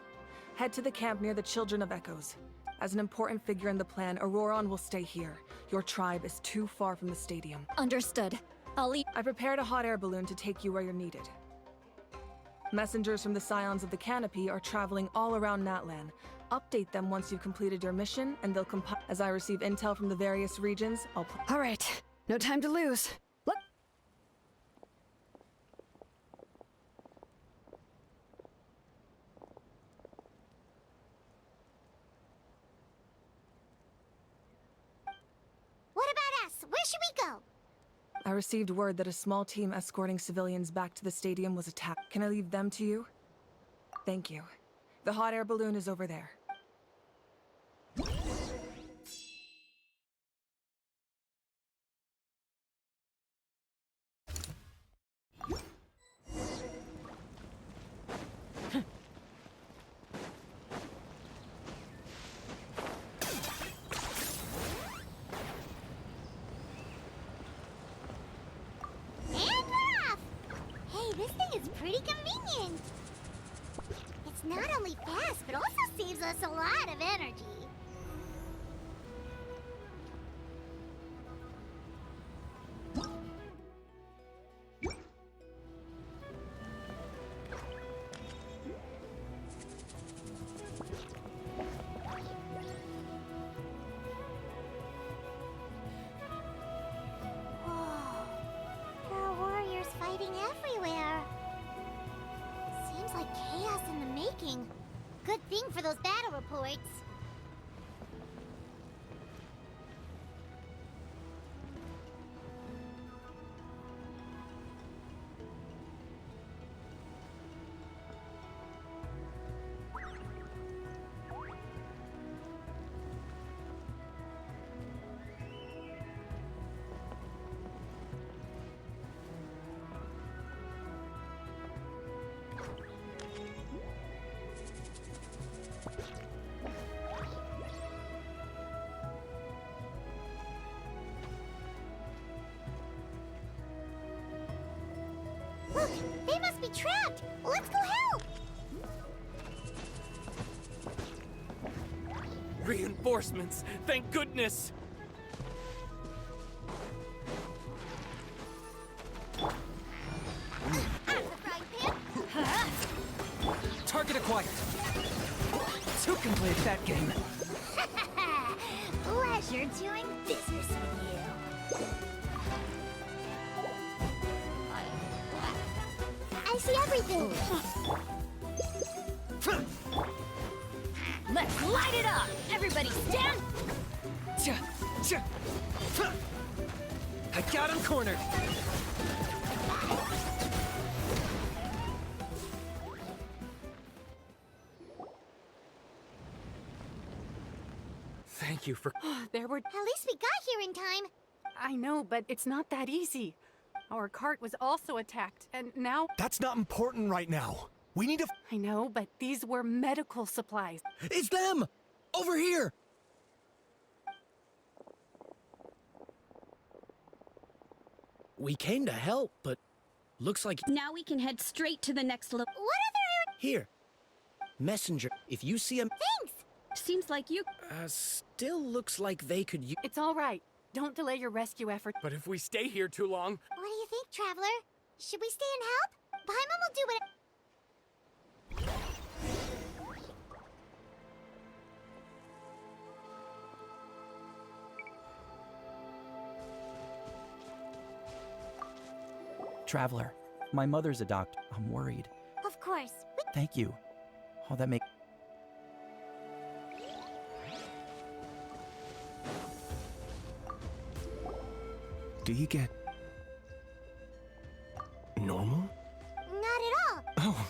head to the camp near the Children of Echoes. As an important figure in the plan, Auroron will stay here. Your tribe is too far from the stadium. Understood. I'll leave. I prepared a hot air balloon to take you where you're needed. Messengers from the Scions of the Canopy are traveling all around Natlan. Update them once you've completed your mission, and they'll compile. As I receive intel from the various regions, I'll... All right. No time to lose. Look. What about us? Where should we go? I received word that a small team escorting civilians back to the stadium was attacked. Can I leave them to you? Thank you. The hot air balloon is over there. This thing is pretty convenient. It's not only fast, but also saves us a lot of energy. Good thing for those battle reports. Look, they must be trapped. Let's go help. Reinforcements! Thank goodness! Target acquired. Who can play that game? Pleasure doing business with you. I see everything. Let's light it up! Everybody stand! I got him cornered! Thank you for... There were... At least we got here in time. I know, but it's not that easy. Our cart was also attacked, and now... That's not important right now. We need to... I know, but these were medical supplies. It's them! Over here! We came to help, but looks like... Now we can head straight to the next What other... Here. Messenger, if you see him... Thanks! Seems like you... Still looks like they could use... It's all right. Don't delay your rescue effort. But if we stay here too long... What do you think, Traveler? Should we stay and help? Paimon will do it. Traveler, my mother's a doctor. I'm worried. Of course. Thank you. Oh, that makes... Do you get... normal? Not at all. Oh,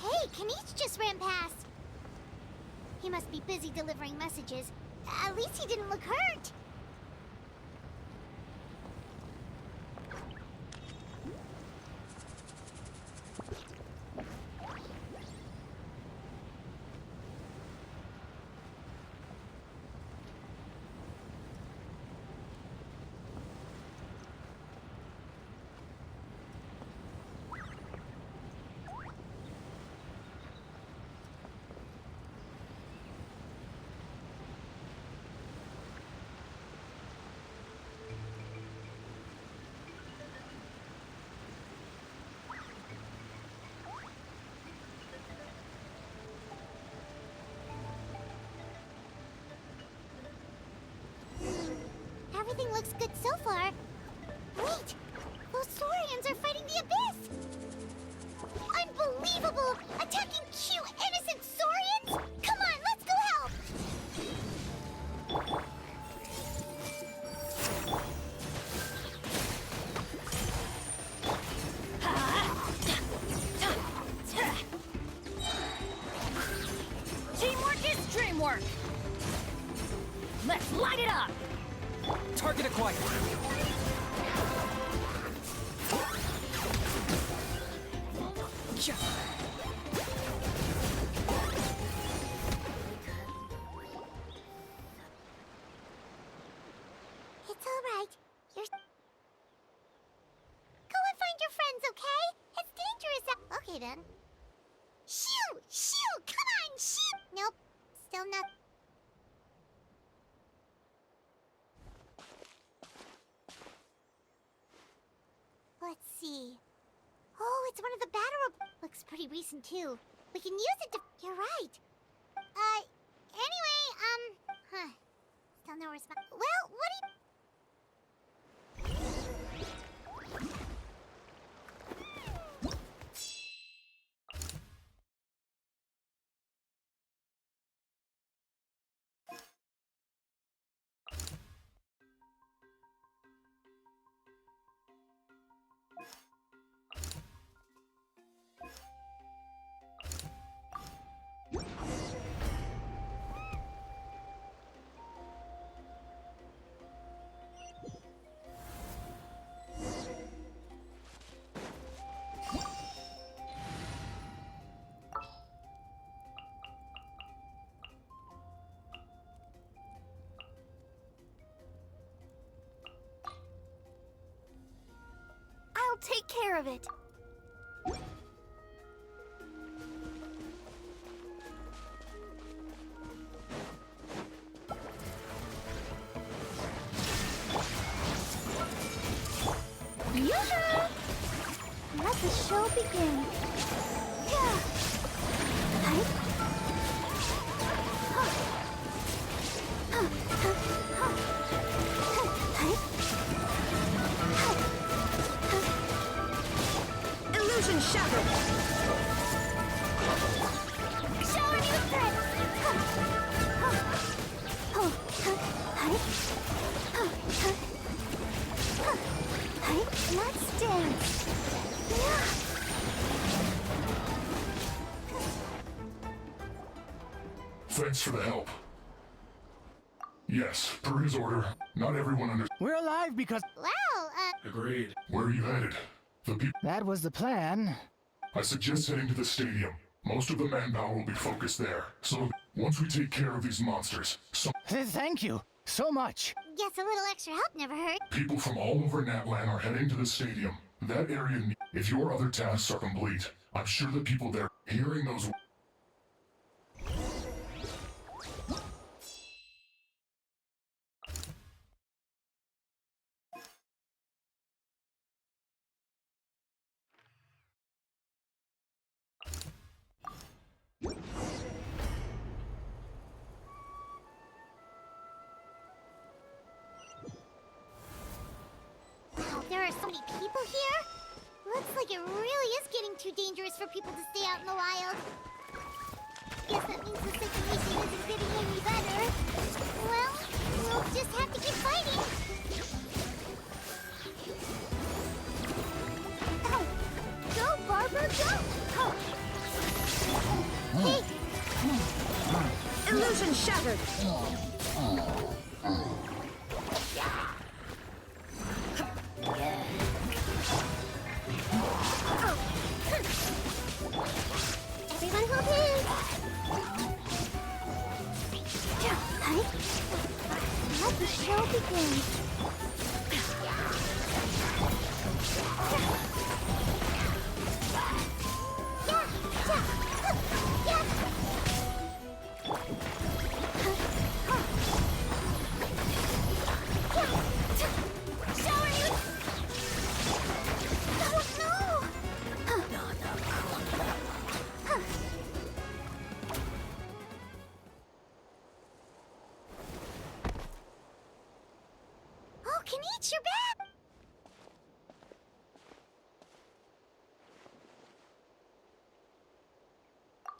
Hey, Kanish just ran past. He must be busy delivering messages. At least he didn't look hurt. Everything looks good so far. Wait! Those Saurians are fighting the Abyss! Unbelievable! Attacking cute, innocent Saurians? Come on, let's go help! Teamwork is dreamwork! Let's light it up! Target acquired. It's all right. You're... Go and find your friends, okay? It's dangerous out... Okay, then. Shoo! Shoo! Come on, shoo! Nope. Still not... Let's see. Oh, it's one of the battle... Looks pretty recent, too. We can use it to... You're right. Anyway, Still no response. Well, what do you... I'll take care of it. Yoo-hoo! Let the show begin. Yeah. Right? Let's dance. Yeah. Thanks for the help. Yes, per his order. Not everyone under— We're alive because— Well, Agreed. Where are you headed? The people— That was the plan. I suggest heading to the stadium. Most of the manpower will be focused there. So, once we take care of these monsters, Thank you so much. guess a little extra help never hurt. people from all over Natlan are heading to the stadium. That area— If your other tasks are complete, I'm sure the people there— Hearing those— Wow, there are so many people here. Looks like it really is getting too dangerous for people to stay out in the wild. Guess that means the situation isn't getting any better. Well, we'll just have to keep fighting. Oh, go, Barbara, go! Oh. Hey! Illusion shattered. Everyone hold hands. Let the show begin. Oh, can eat your back.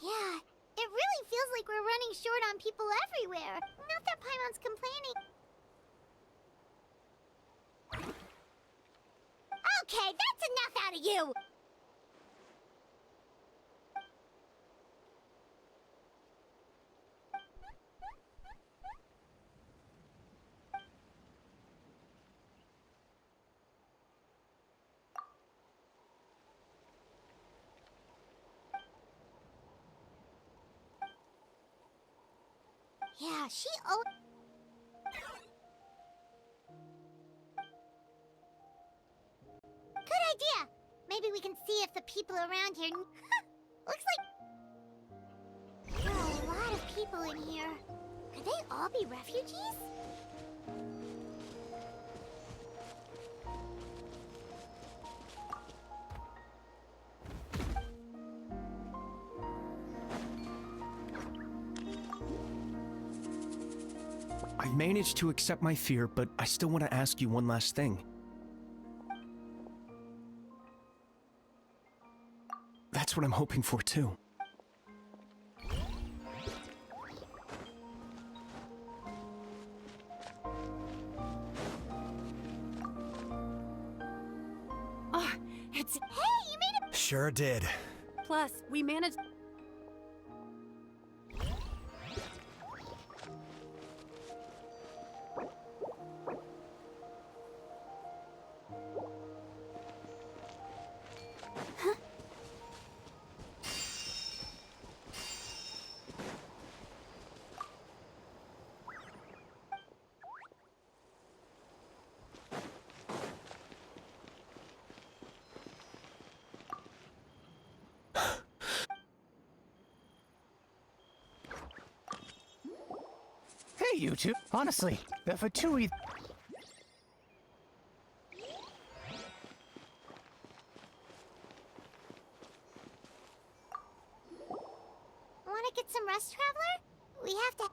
Yeah, it really feels like we're running short on people everywhere. Not that Paimon's complaining. Okay, that's enough out of you! Yeah, she oh. Good idea! Maybe we can see if the people around here... Looks like... There are a lot of people in here. Could they all be refugees? I managed to accept my fear, but I still want to ask you one last thing. That's what I'm hoping for, too. Oh, it's... Hey, you made it! Sure did. Plus, we managed... Hey, you two. Honestly, the Fatui... Wanna get some rest, Traveler? We have to...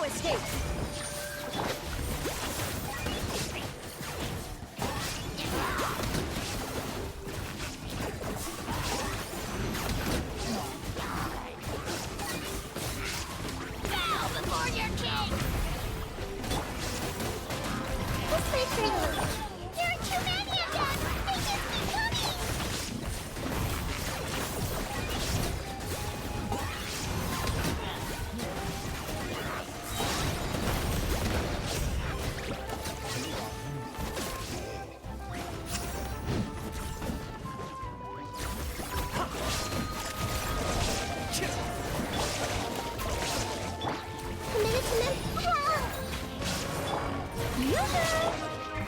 escape! Bow before your king! This way, Trigger! There are too many of them! They just keep coming!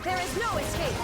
There is no escape!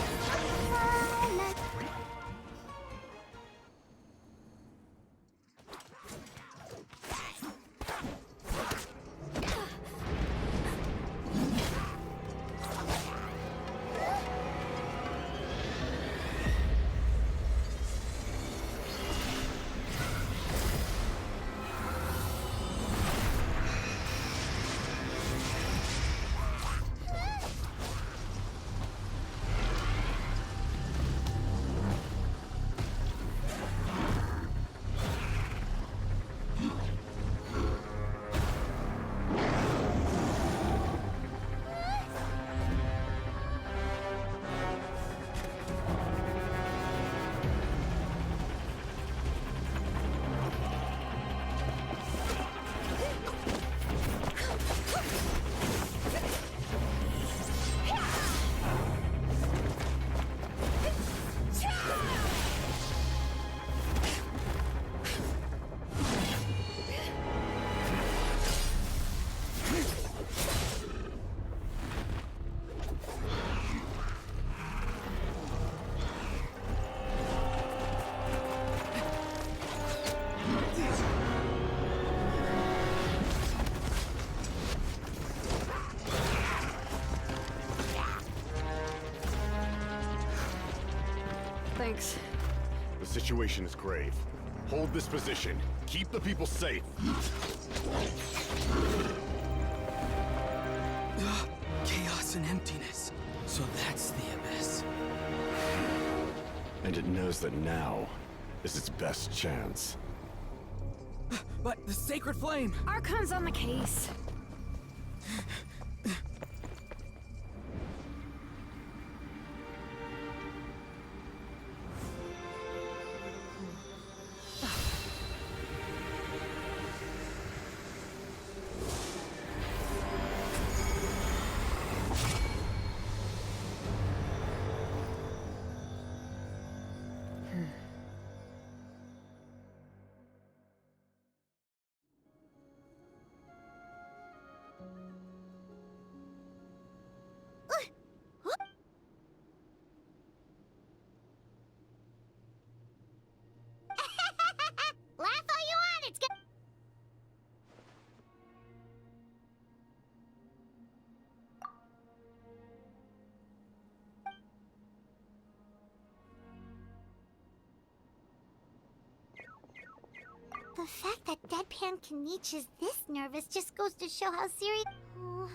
Thanks. The situation is grave. Hold this position. Keep the people safe. Chaos and emptiness. So that's the abyss. And it knows that now is its best chance. But the sacred flame! Archon's on the case. Laugh all you want, it's good. The fact that Deadpan Kaniche is this nervous just goes to show how serious. Oh.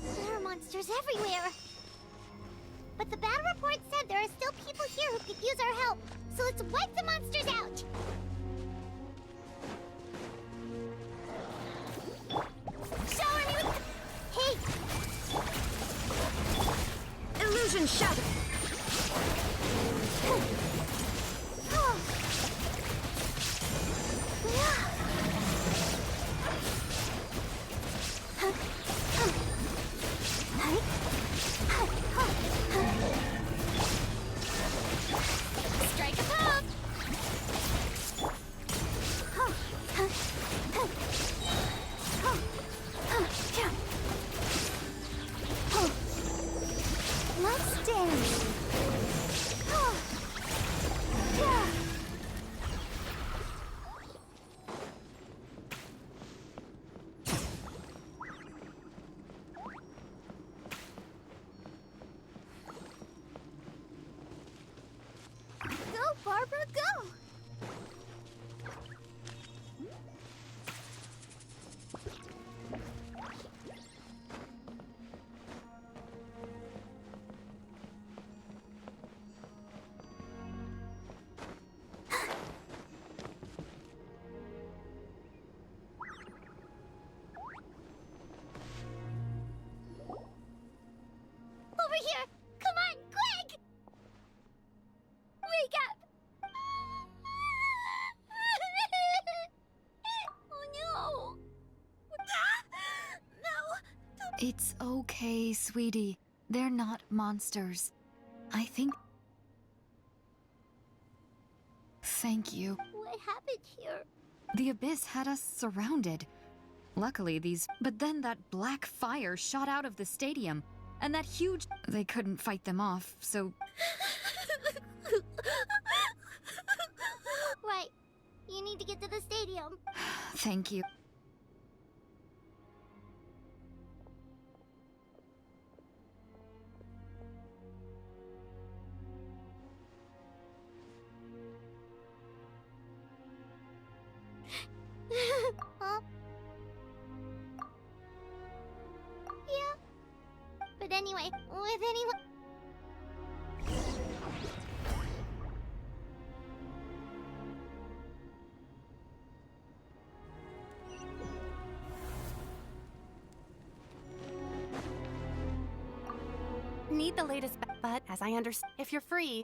There are monsters everywhere. But the battle report said there are still people here who could use our help. So let's wipe the monsters out. Shower me with... Hey! Illusion shattered! It's okay, sweetie. They're not monsters. I think... Thank you. What happened here? The Abyss had us surrounded. Luckily, these... But then that black fire shot out of the stadium, and that huge... They couldn't fight them off, so... Right. You need to get to the stadium. Thank you. Huh? Yeah. But anyway, with anyone... Need the latest, but as I understand, if you're free...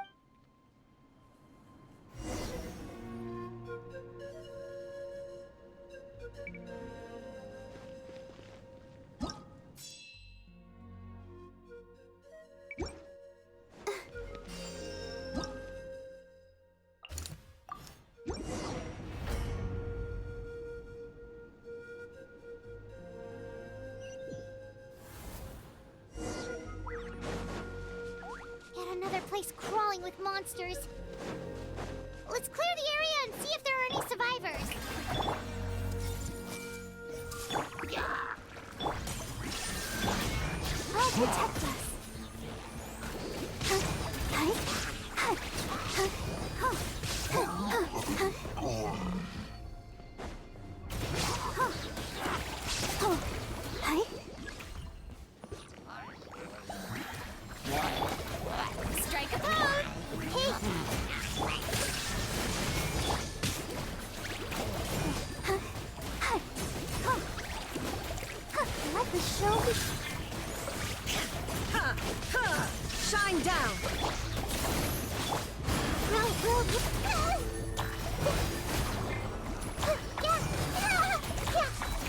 Crawling with monsters. Let's clear the area and see if there are any survivors. I'll protect us. Strike a pose! Hey! Let the show be... Shine down! Yeah!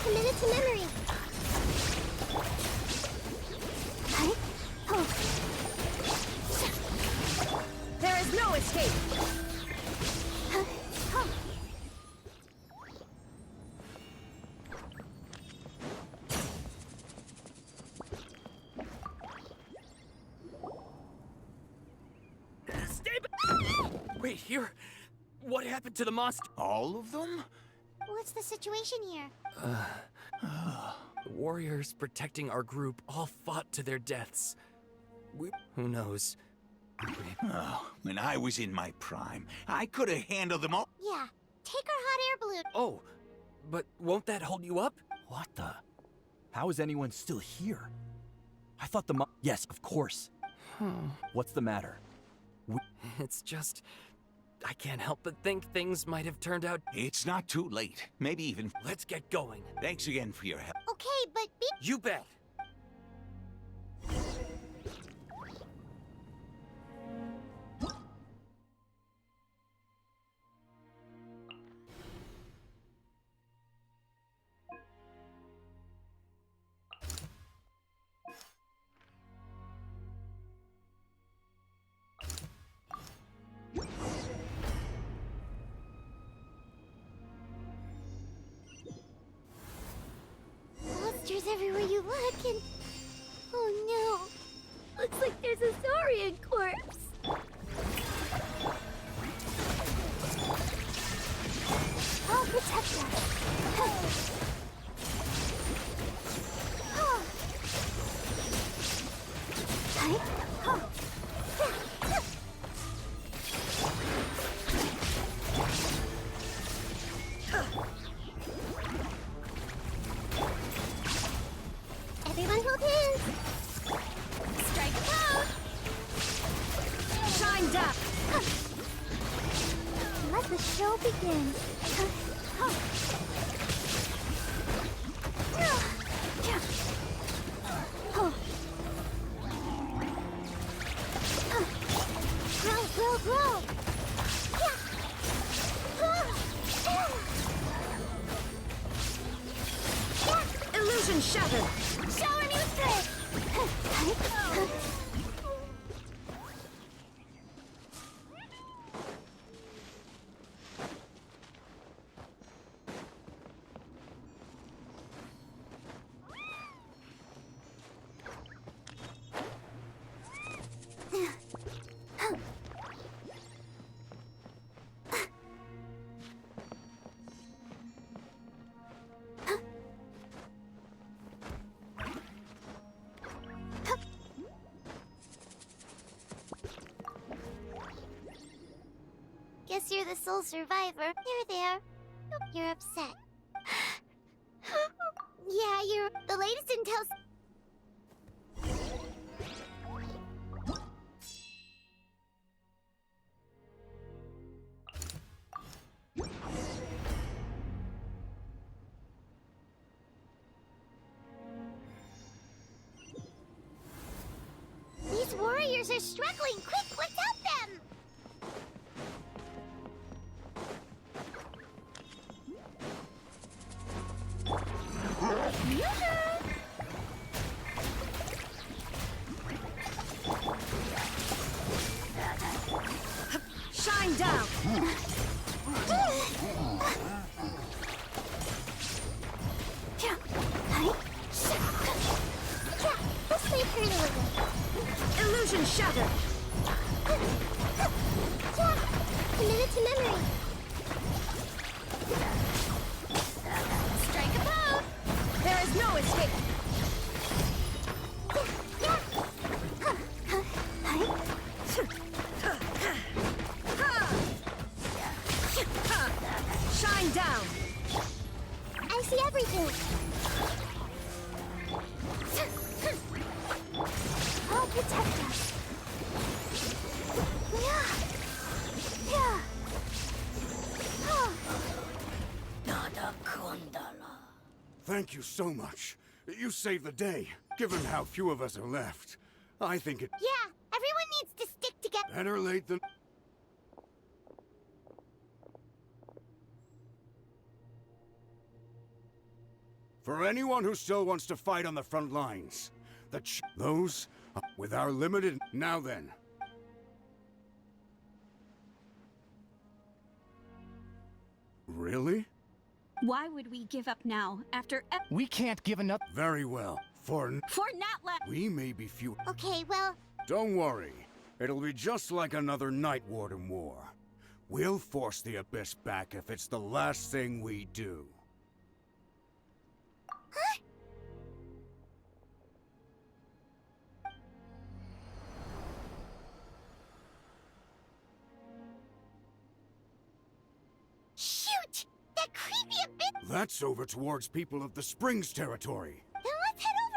Committed to memory. There is no escape! Stay back! Wait, here? What happened to the monster? All of them? What's the situation here? The warriors protecting our group all fought to their deaths. Who knows? Oh, when I was in my prime, I could have handled them all. Yeah, take our hot air balloon. Oh, but won't that hold you up? What the? How is anyone still here? I thought Yes, of course. What's the matter? It's just... I can't help but think things might have turned out... It's not too late. Maybe even... Let's get going. Thanks again for your help. Okay, but be... You bet. Monsters everywhere you look, and... Oh no! Looks like there's a saurian corpse! I'll protect us! Everyone hold hands! Strike a pose! Shine down! Let the show begin. Grow, grow, grow! Illusion shattered! Show her new strength! Guess you're the sole survivor. There. You're upset. Yeah, you're the latest intel. These warriors are struggling. Quick, let's help them! Shine down! Let's leave her a little. Illusion shattered! Commit it to memory. Strike a pose! There is no escape! Shine down! I see everything. I'll protect us. Thank you so much. You saved the day, given how few of us are left. I think it... Yeah, everyone needs to stick together. Better late than... For anyone who still wants to fight on the front lines, those with our limited... Now then. Really? Why would we give up now, after We can't give enough. Very well. For Natlan! we may be few... Okay, well... Don't worry. It'll be just like another Night Warden war. We'll force the Abyss back if it's the last thing we do. Huh? Shoot! That creepy Abyss... That's over towards people of the Springs territory. Then let's head over...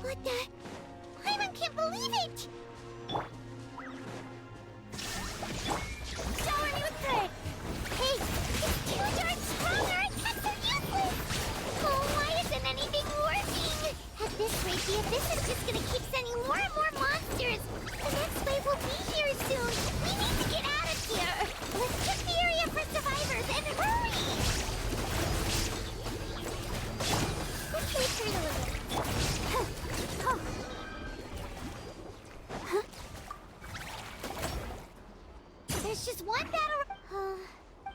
What the... Paimon can't believe it! Shower me with praise! Hey, it's too darn strong, our attacks are useless! Oh, why isn't anything working? At this rate, the Abyss is just gonna keep sending more and more monsters! The next wave will be here soon! We need to get out of here! Let's check the area for survivors, and hurry! Let's wait for a little. Oh. Huh? There's just one battle.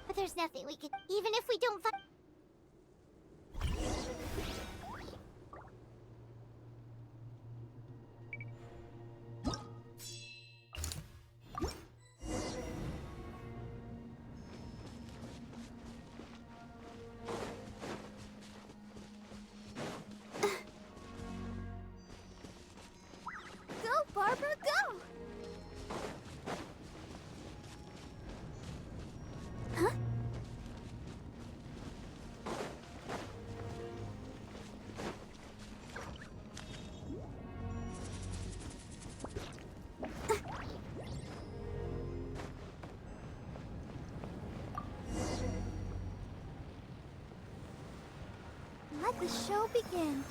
But there's nothing we can. Even if we don't fight. Go, Barbara, go! Huh? Let the show begin.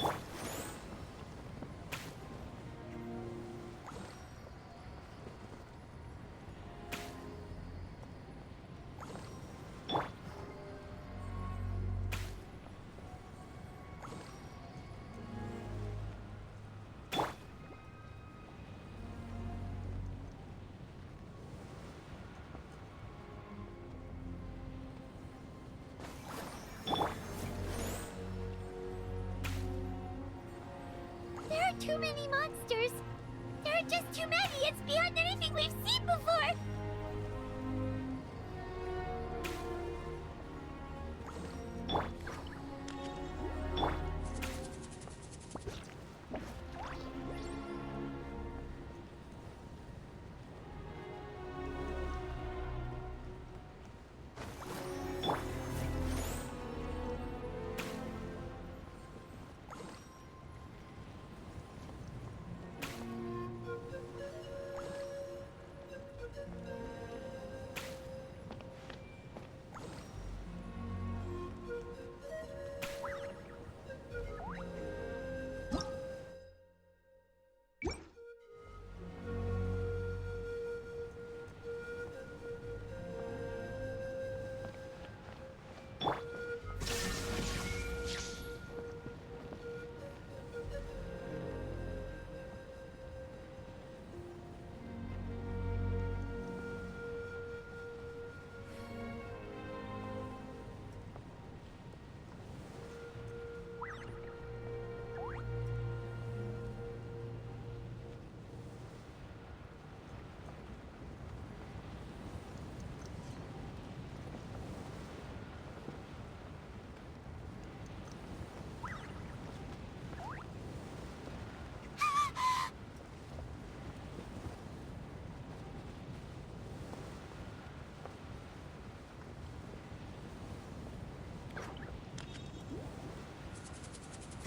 There are too many monsters. There are just too many. It's beyond anything we've seen before.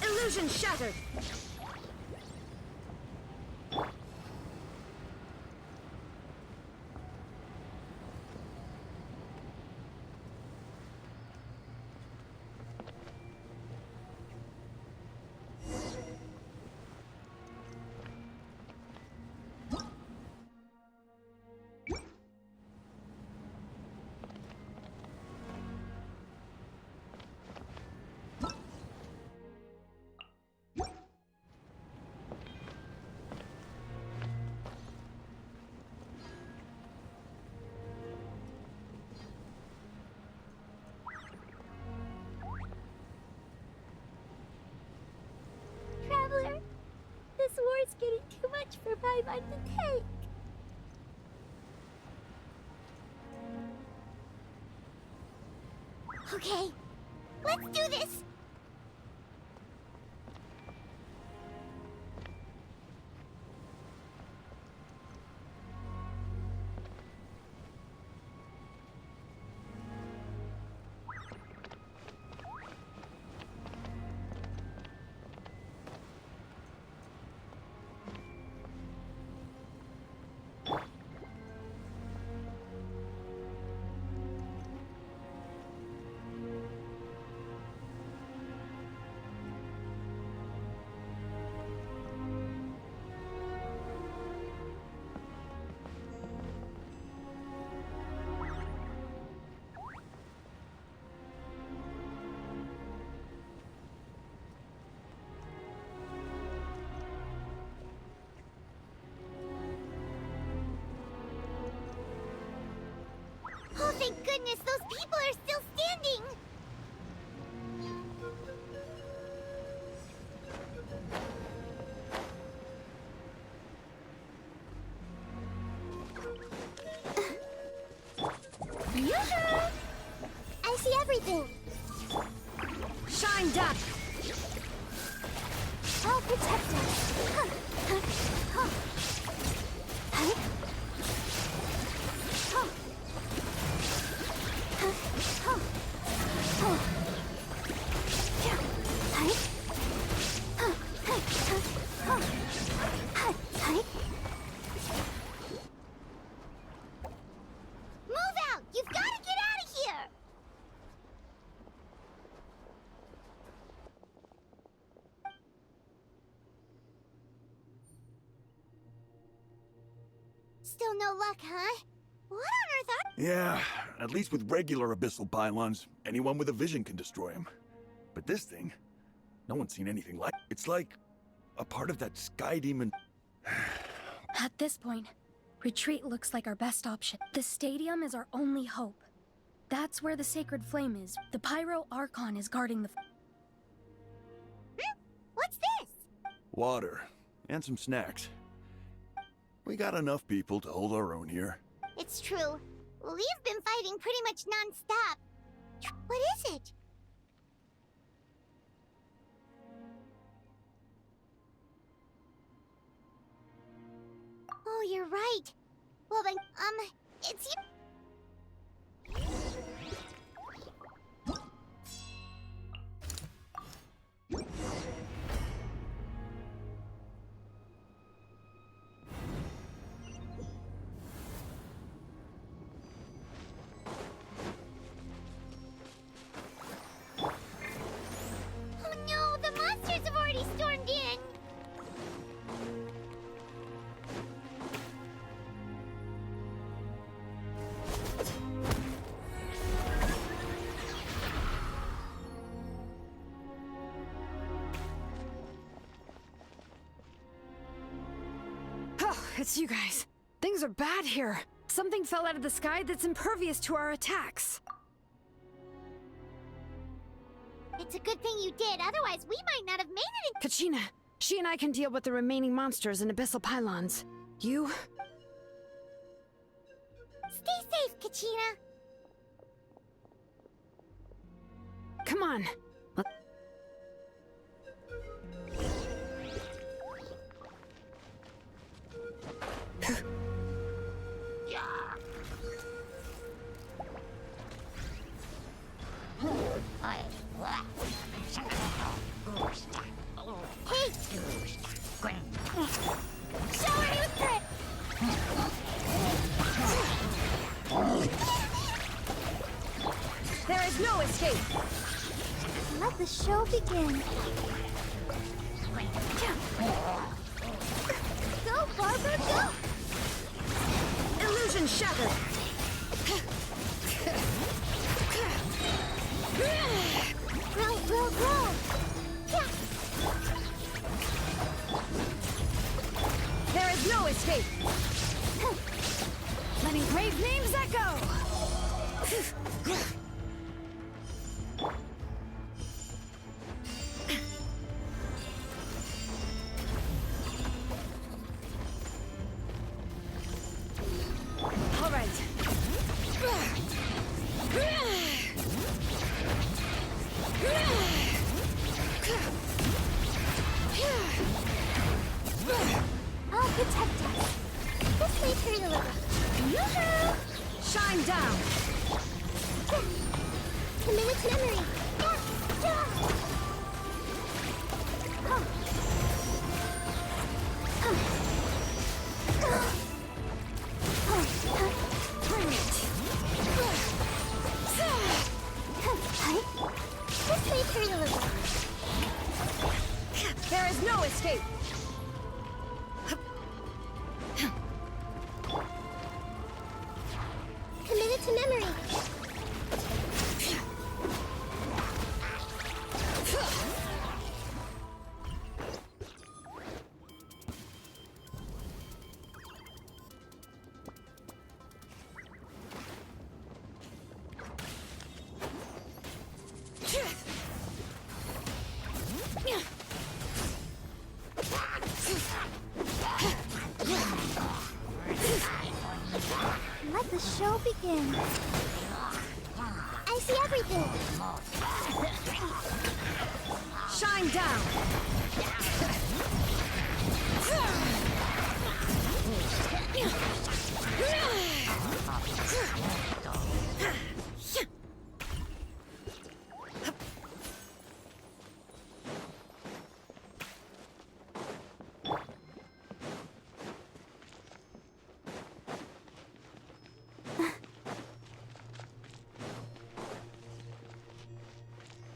Illusion shattered! Traveler, this war's getting too much for my mind to take. Okay, let's do this! Oh, thank goodness, those people are still standing! Yoo-hoo! I see everything. Shine down! I'll protect us. Huh. Huh. Huh. Huh. Huh. Move out! You've got to get out of here! Still no luck, huh? What on earth are... Yeah, at least with regular abyssal pylons, anyone with a vision can destroy them. But this thing, no one's seen anything like. It's like a part of that sky demon. At this point, retreat looks like our best option. The stadium is our only hope. That's where the sacred flame is. The Pyro Archon is guarding the... What's this? Water, and some snacks. We got enough people to hold our own here. It's true. We've been fighting pretty much non-stop. What is it? Oh, you're right. Well then, it's you. Oh no, the monsters have already stormed in. Oh, it's you guys. Things are bad here. Something fell out of the sky that's impervious to our attacks. It's a good thing you did, otherwise we might not have made it in— Kachina, she and I can deal with the remaining monsters and abyssal pylons. You? Stay safe, Kachina. Come on. Hey! Shower me with grit! There is no escape! Let the show begin. Go, Barbara, go! Illusion shattered! Grow, grow! Yeah. There is no escape! Letting brave names echo! All right. I'll protect us. This way through the river. Yoo-hoo! Shine down! Committed to memory. Yeah, yeah. Oh. Bring it! This way through the river. There is no escape! Committed to memory. Let the show begin. I see everything. Shine down!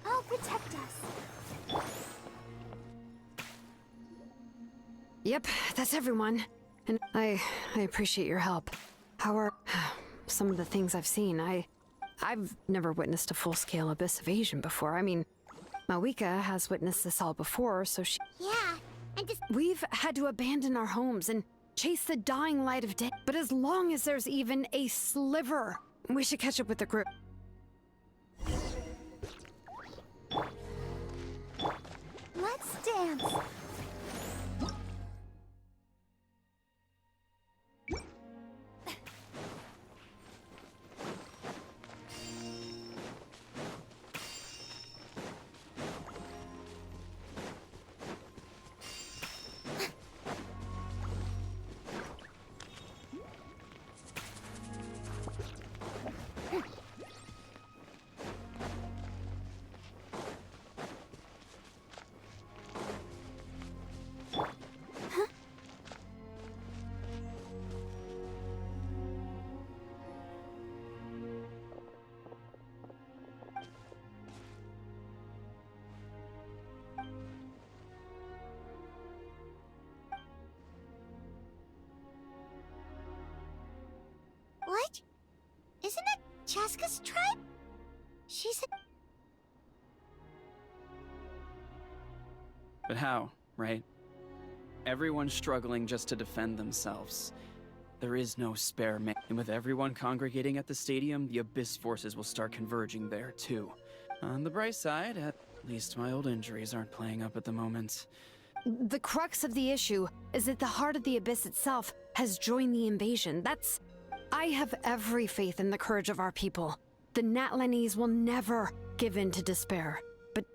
I'll protect us. Yep, that's everyone. And I appreciate your help. How are some of the things I've seen? I've never witnessed a full-scale abyss invasion before. I mean, Mawika has witnessed this all before, so she... Yeah, and just... We've had to abandon our homes and chase the dying light of day. But as long as there's even a sliver, we should catch up with the group. Let's dance. What? Isn't that Chaska's tribe? She said... But how, right? Everyone's struggling just to defend themselves. There is no spare man. And with everyone congregating at the stadium, the Abyss forces will start converging there, too. On the bright side, at least my old injuries aren't playing up at the moment. The crux of the issue is that the heart of the Abyss itself has joined the invasion. I have every faith in the courage of our people. The Natlanese will never give in to despair. But...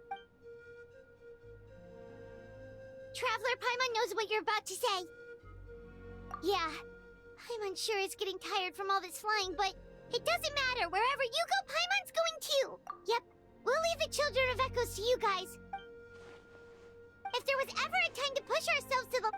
Traveler Paimon knows what you're about to say. Yeah, Paimon sure is getting tired from all this flying, but it doesn't matter. Wherever you go, Paimon's going too. Yep, we'll leave the Children of Echoes to you guys. If there was ever a time to push ourselves to the...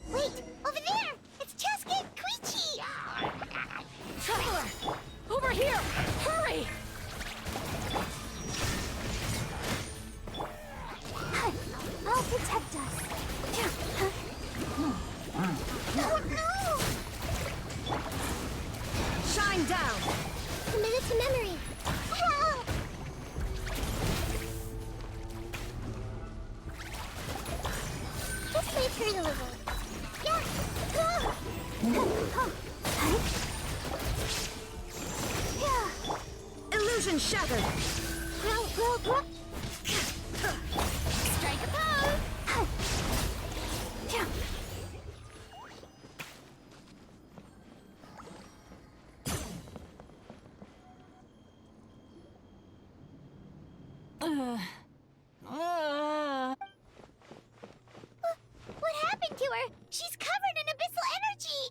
Wait! Over there! It's Chaska and Koichi! Traveler! Over here! Hurry! I'll protect us. Oh no! Shine down! Committed to memory. Ah! This may hurt a little. Yeah! Ah! Yeah! Illusion shattered! Grow. Strike a pose! What happened to her? She's covered in abyssal energy!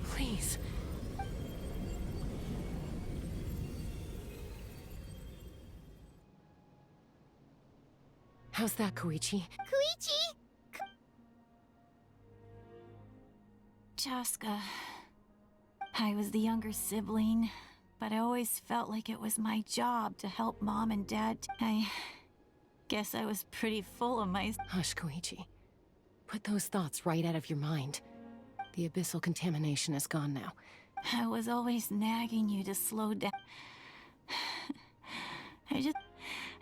Please. How's that, Koichi? Koichi? Chaska. I was the younger sibling, but I always felt like it was my job to help Mom and Dad. I guess I was pretty full of my... Hush, Koichi. Put those thoughts right out of your mind. The abyssal contamination is gone now. I was always nagging you to slow down.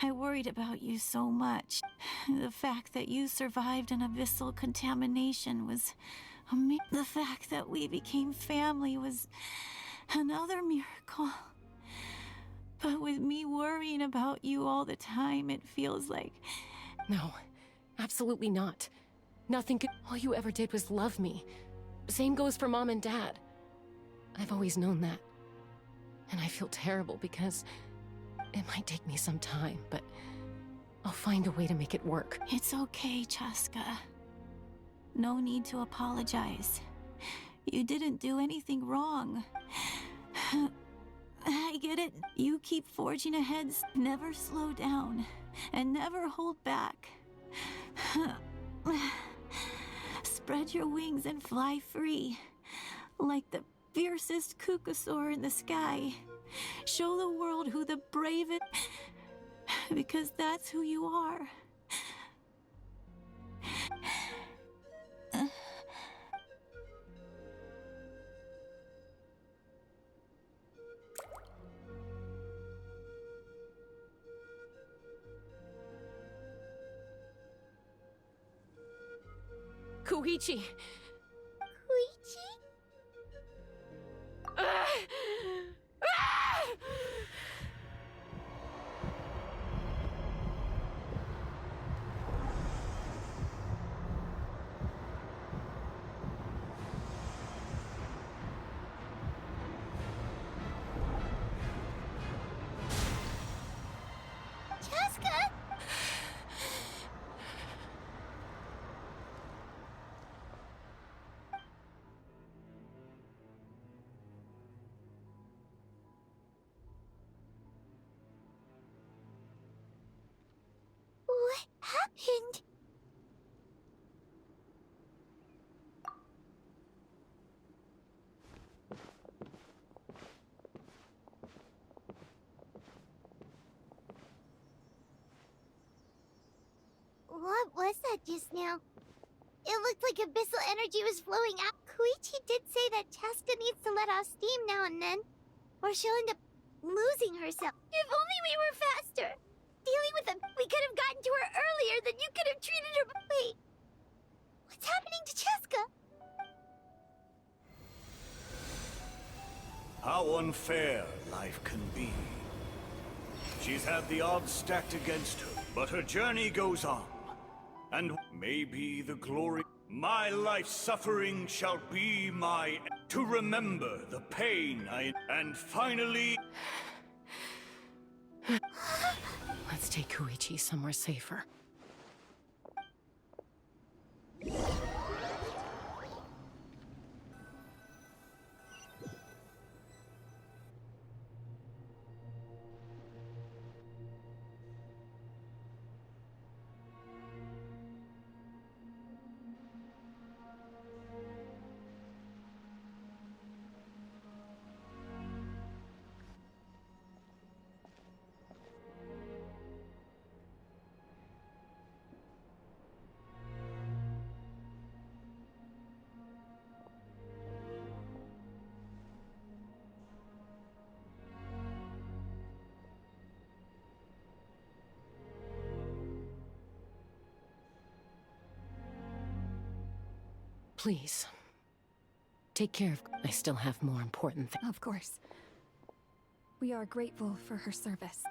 I worried about you so much. The fact that you survived an abyssal contamination was... The fact that we became family was another miracle. But with me worrying about you all the time, it feels like... No, absolutely not. Nothing could... All you ever did was love me. Same goes for Mom and Dad. I've always known that. And I feel terrible because it might take me some time, but I'll find a way to make it work. It's okay, Chaska. No need to apologize. You didn't do anything wrong. I get it. You keep forging ahead, never slow down, and never hold back. Spread your wings and fly free, like the fiercest kukasaur in the sky. Show the world who the bravest, because that's who you are. Koichi! Koichi? Cheska? What happened? What was that just now? It looked like abyssal energy was flowing out. Koichi did say that Cheska needs to let off steam now and then, or she'll end up losing herself. If only we were faster! Dealing with them, we could have gotten to her earlier, then you could have treated her. Wait, what's happening to Cheska? How unfair life can be. She's had the odds stacked against her, but her journey goes on. And maybe the glory... My life's suffering shall be my... To remember the pain I... And finally... Let's take Koichi somewhere safer. Please. Take care of... I still have more important things. Of course. We are grateful for her service.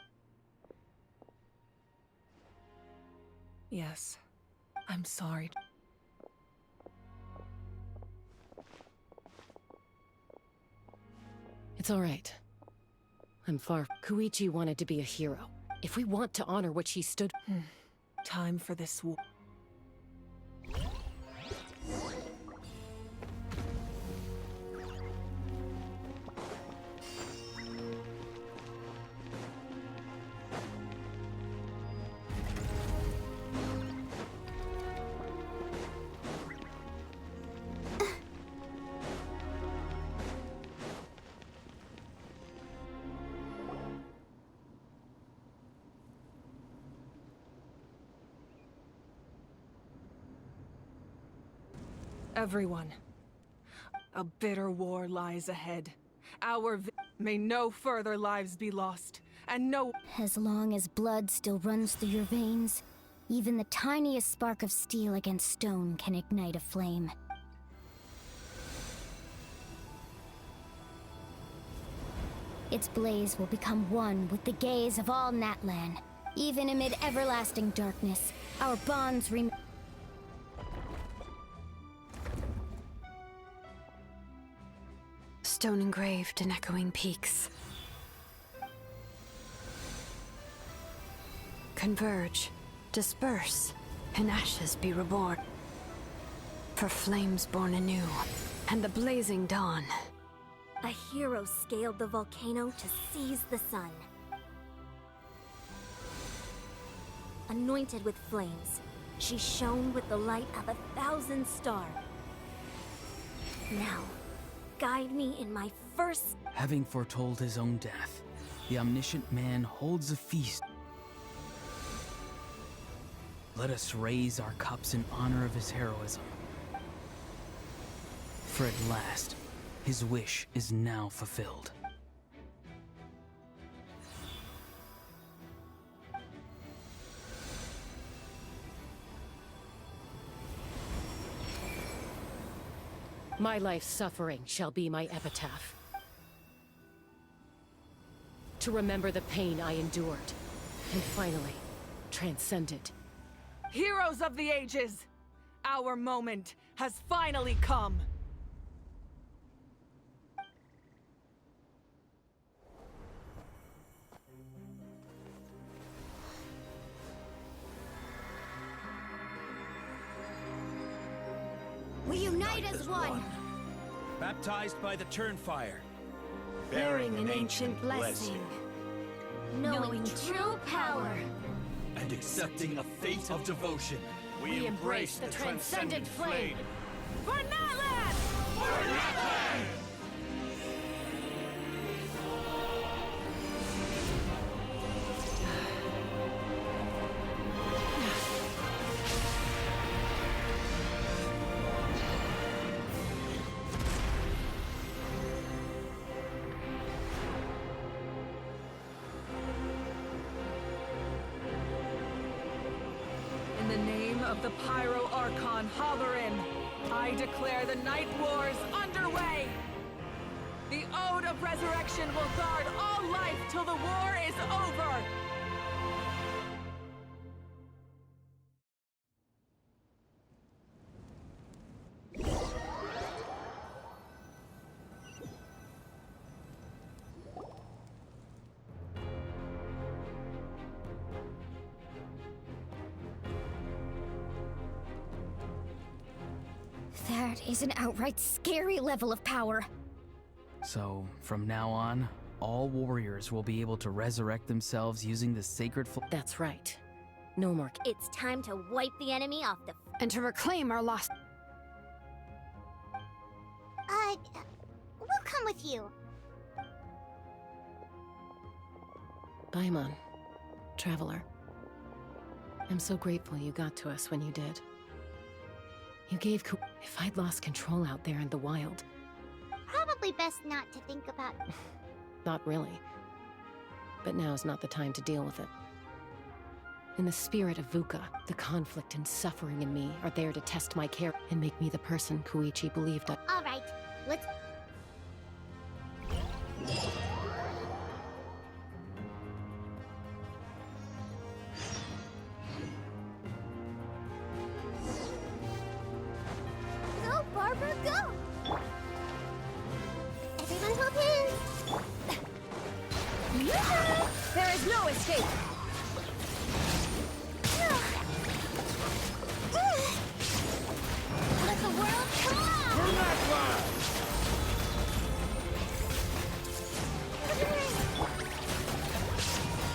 Yes. I'm sorry. It's all right. I'm far... Koichi wanted to be a hero. If we want to honor what she stood... Time for this war. Everyone. A bitter war lies ahead. May no further lives be lost, and no— As long as blood still runs through your veins, even the tiniest spark of steel against stone can ignite a flame. Its blaze will become one with the gaze of all Natlan. Even amid everlasting darkness, our bonds remain. Stone engraved in echoing peaks. Converge, disperse, and ashes be reborn. For flames born anew, and the blazing dawn. A hero scaled the volcano to seize the sun. Anointed with flames, She shone with the light of 1,000 stars. Now, guide me in my first... Having foretold his own death, the omniscient man holds a feast. Let us raise our cups in honor of his heroism. For at last, his wish is now fulfilled. My life's suffering shall be my epitaph. To remember the pain I endured, and finally, transcend it. Heroes of the ages! Our moment has finally come! We unite as one! Baptized by the Turnfire. Bearing an ancient blessing. Knowing true power. And accepting a fate of devotion. We embrace the transcendent flame. For Natlan! For Natlan! In the name of the Pyro Archon Halloran, I declare the Night Wars underway! The Ode of Resurrection will guard all life till the war is over! That is an outright scary level of power. So, from now on, all warriors will be able to resurrect themselves using the sacred flame. That's right. No more. It's time to wipe the enemy off the... And to reclaim our lost... We'll come with you. Paimon, traveler. I'm so grateful you got to us when you did. You gave If I'd lost control out there in the wild... Probably best not to think about... Not really. But now's not the time to deal with it. In the spirit of VUCA, the conflict and suffering in me are there to test my care and make me the person Koichi believed I... All right, let's... Go, Barbara, go! Everyone hold hands! There is no escape! Let the world come on!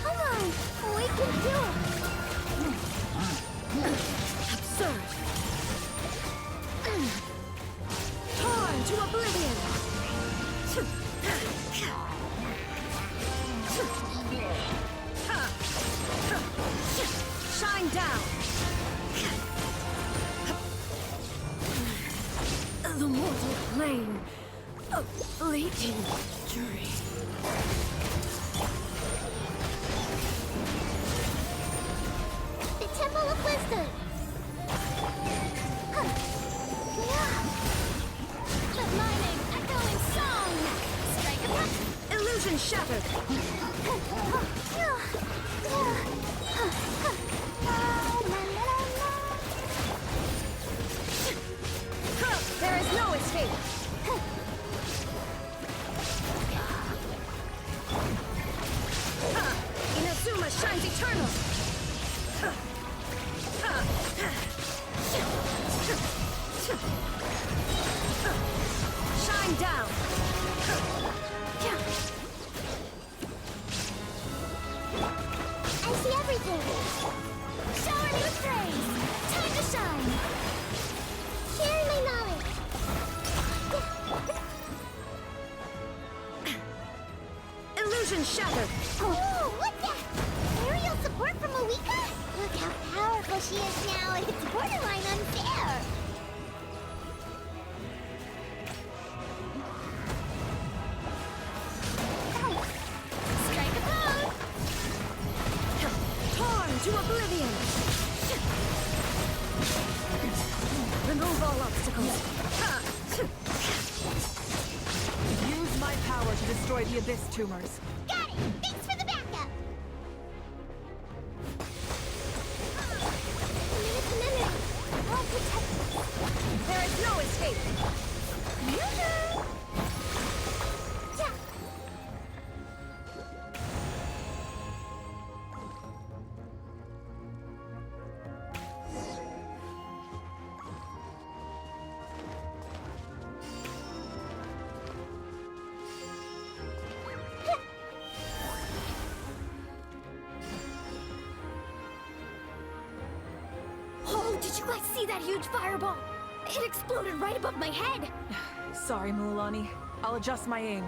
Come on, we can do it! Absurd! Torn to oblivion! Shine down! The mortal plane of fleeting victory. The Temple of Wisdom! Let my name echo in song! Strike a punch! Illusion shattered! There is no escape! Inazuma shines eternal! Shine down! I see everything! Shower new praise! Illusion shattered! Oh, what's that? Aerial support from Malika? Look how powerful she is now. It's borderline unfair. Strike a pose! Torn to oblivion! Remove all obstacles. Use my power to destroy the Abyss tumors. Got it! Thanks for the backup! Minute. I'll protect you. There is no escape! Yoo-hoo! Yeah. Oh, did you guys see that huge fireball? It exploded right above my head! Sorry, Mualani. I'll adjust my aim.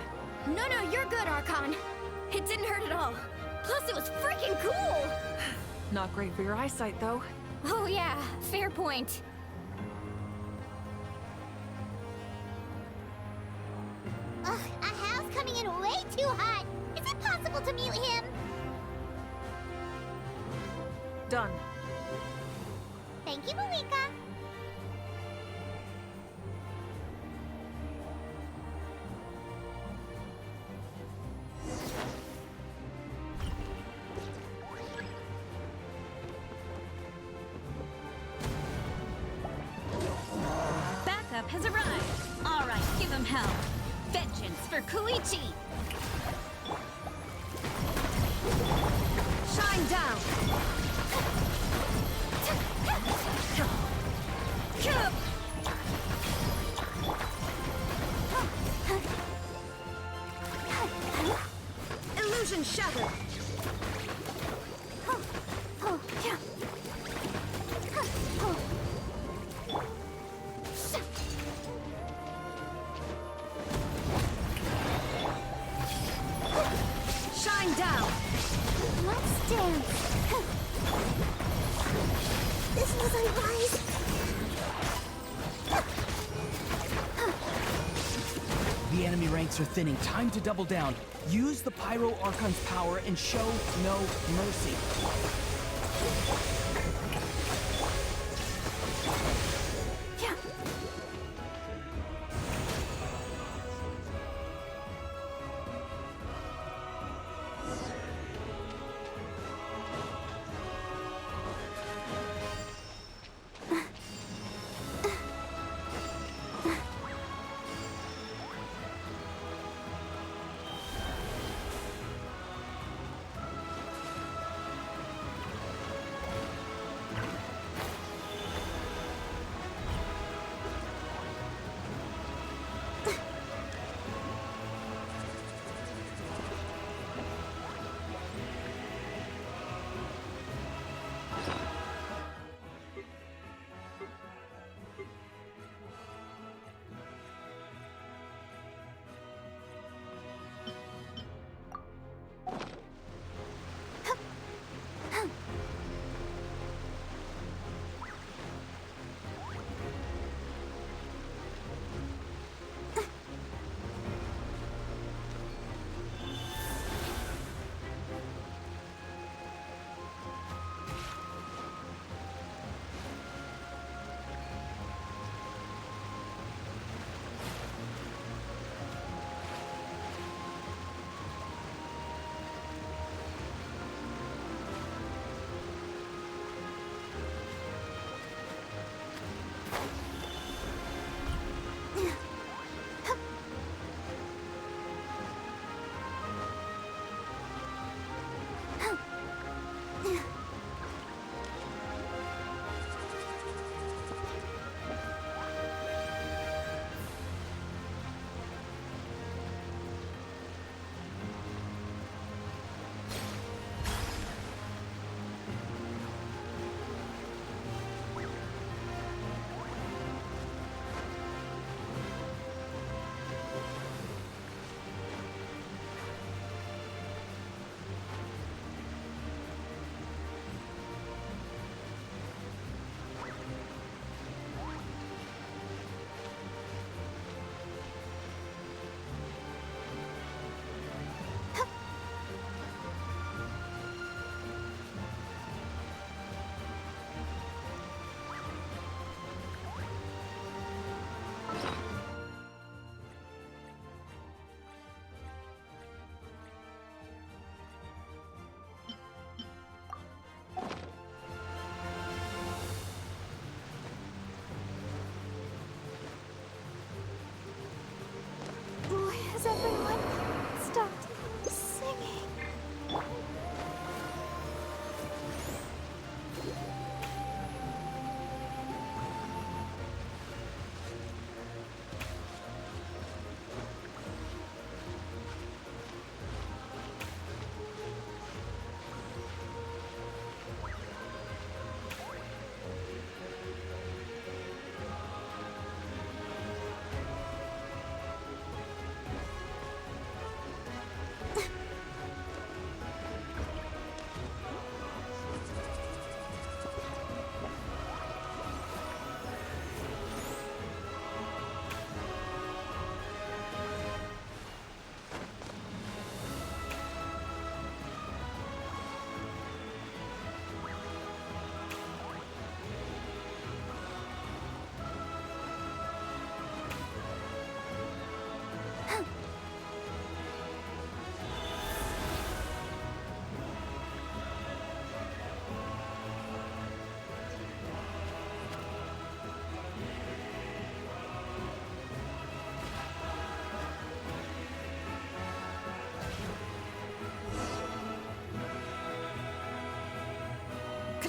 No, you're good, Archon. It didn't hurt at all. Plus, it was freaking cool! Not great for your eyesight, though. Oh yeah, fair point. Ugh, a house coming in way too hot. Is it possible to mute him? Done. Thank you, Malika. Backup has arrived. All right, give him hell. Vengeance for Koichi. Shine down! Illusion shattered! Shine down! Let's dance. This wasn't right. The enemy ranks are thinning. Time to double down. Use the Pyro Archon's power and show no mercy.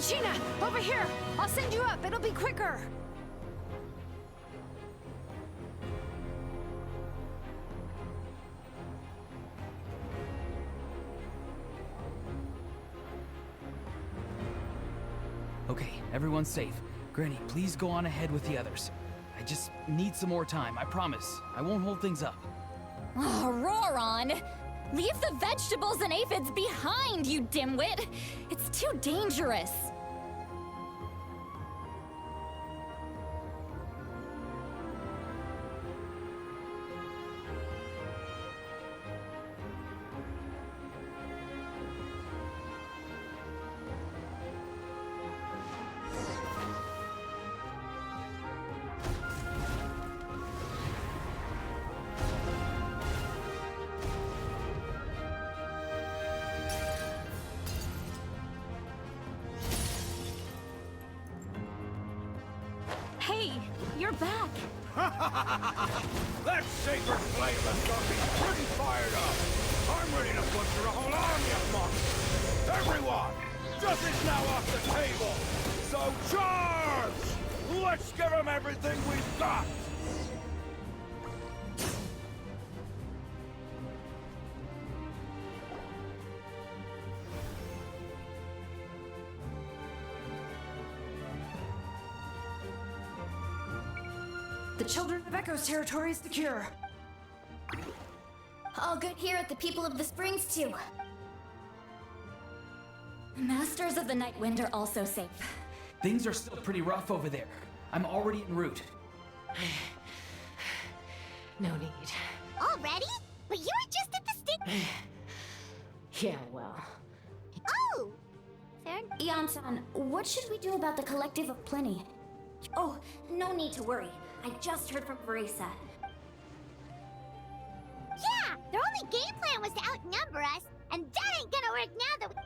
Sheena, over here! I'll send you up, it'll be quicker! Okay, everyone's safe. Granny, please go on ahead with the others. I just need some more time, I promise. I won't hold things up. Oh, Roron! Leave the vegetables and aphids behind, you dimwit! It's too dangerous! Hey, you're back. That sacred flame has got me pretty fired up. I'm ready to butcher a whole army of monsters. Everyone, justice now off the table. So charge! Let's give them everything we've got. The Children of Echo's territory is secure. All good here at the People of the Springs, too. Masters of the Night Wind are also safe. Things are still pretty rough over there. I'm already en route. No need. Already? But you were just at the Yeah, well. Oh! Fair. Ian-san, what should we do about the Collective of Plenty? Oh, no need to worry. I just heard from Verisa. Yeah! Their only game plan was to outnumber us, and that ain't gonna work now that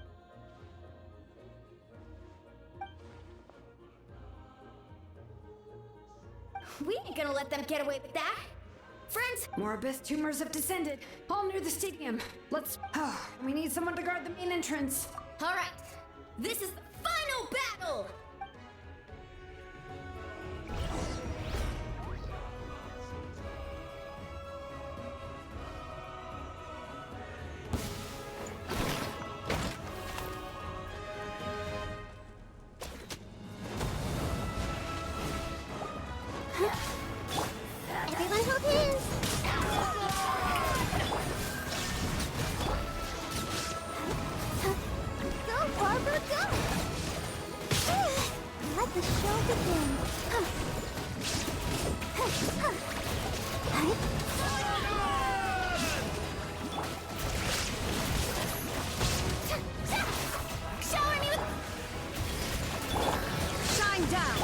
We ain't gonna let them get away with that. Friends! More abyss tumors have descended, all near the stadium. Let's... we need someone to guard the main entrance. Alright, this is the final battle! everyone hold hands. Go, Barbara, go! Let the show begin. Shower me with... Shine down!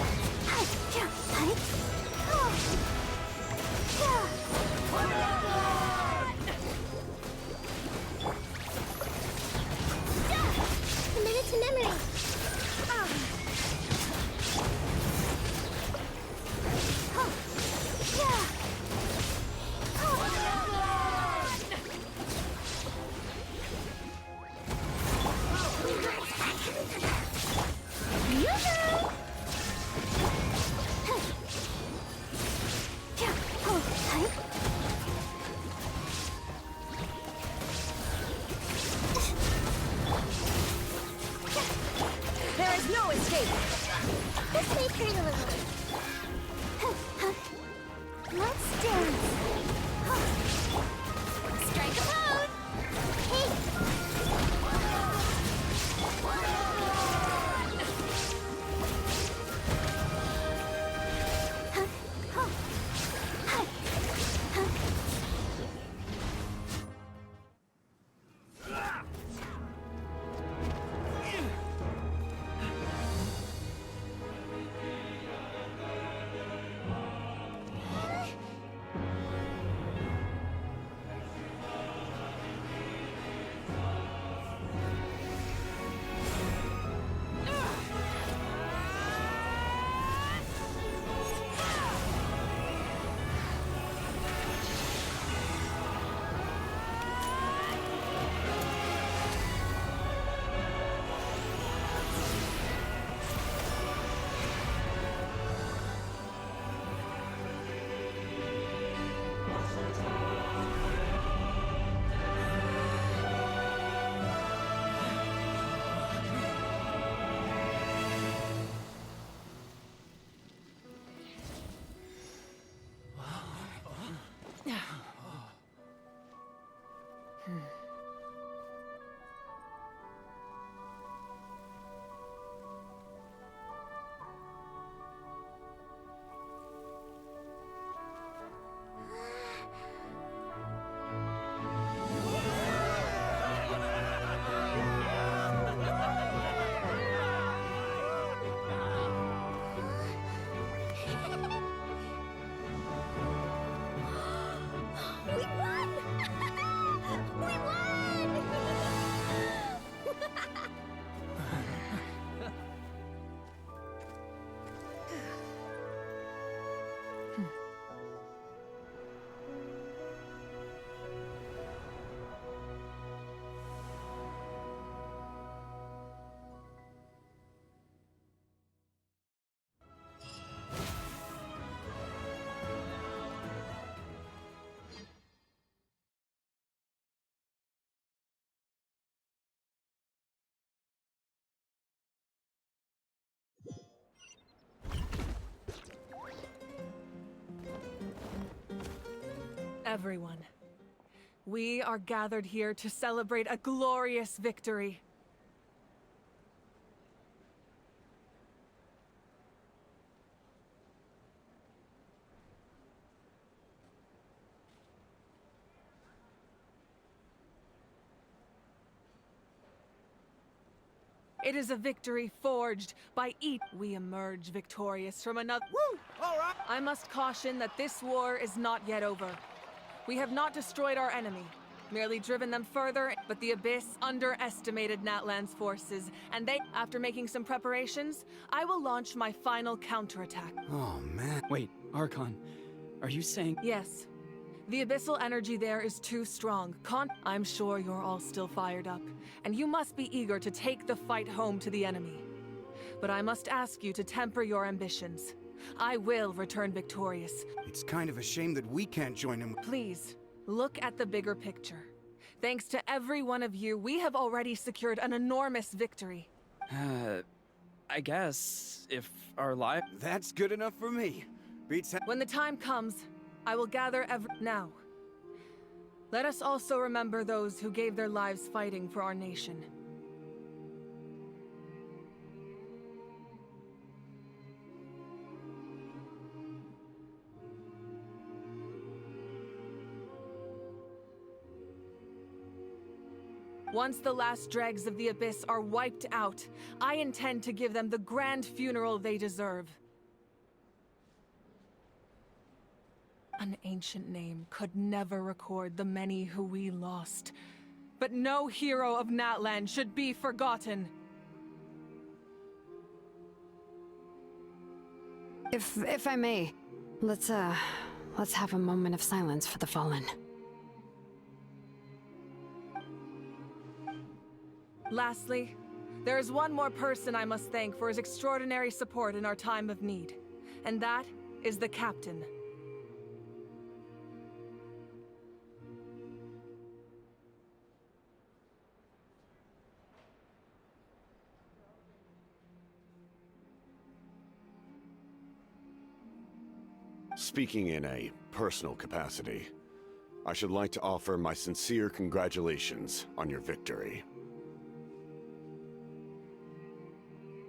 Committed to memory. Everyone, we are gathered here to celebrate a glorious victory. It is a victory forged by each. We emerge victorious from another. Woo! All right! I must caution that this war is not yet over. We have not destroyed our enemy, merely driven them further, but the Abyss underestimated Natlan's forces, and they, after making some preparations, I will launch my final counterattack. Oh, man. Wait, Archon, are you saying— Yes. The abyssal energy there is too strong. I'm sure you're all still fired up, and you must be eager to take the fight home to the enemy. But I must ask you to temper your ambitions. I will return victorious. It's kind of a shame that we can't join him. Please, look at the bigger picture. Thanks to every one of you, we have already secured an enormous victory. I guess if our life— That's good enough for me. Beats— When the time comes, I will gather now. Let us also remember those who gave their lives fighting for our nation. Once the last dregs of the Abyss are wiped out, I intend to give them the grand funeral they deserve. An ancient name could never record the many who we lost. But no hero of Natlan should be forgotten. If I may, let's have a moment of silence for the fallen. Lastly, there is one more person I must thank for his extraordinary support in our time of need, and that is the Captain. Speaking in a personal capacity, I should like to offer my sincere congratulations on your victory.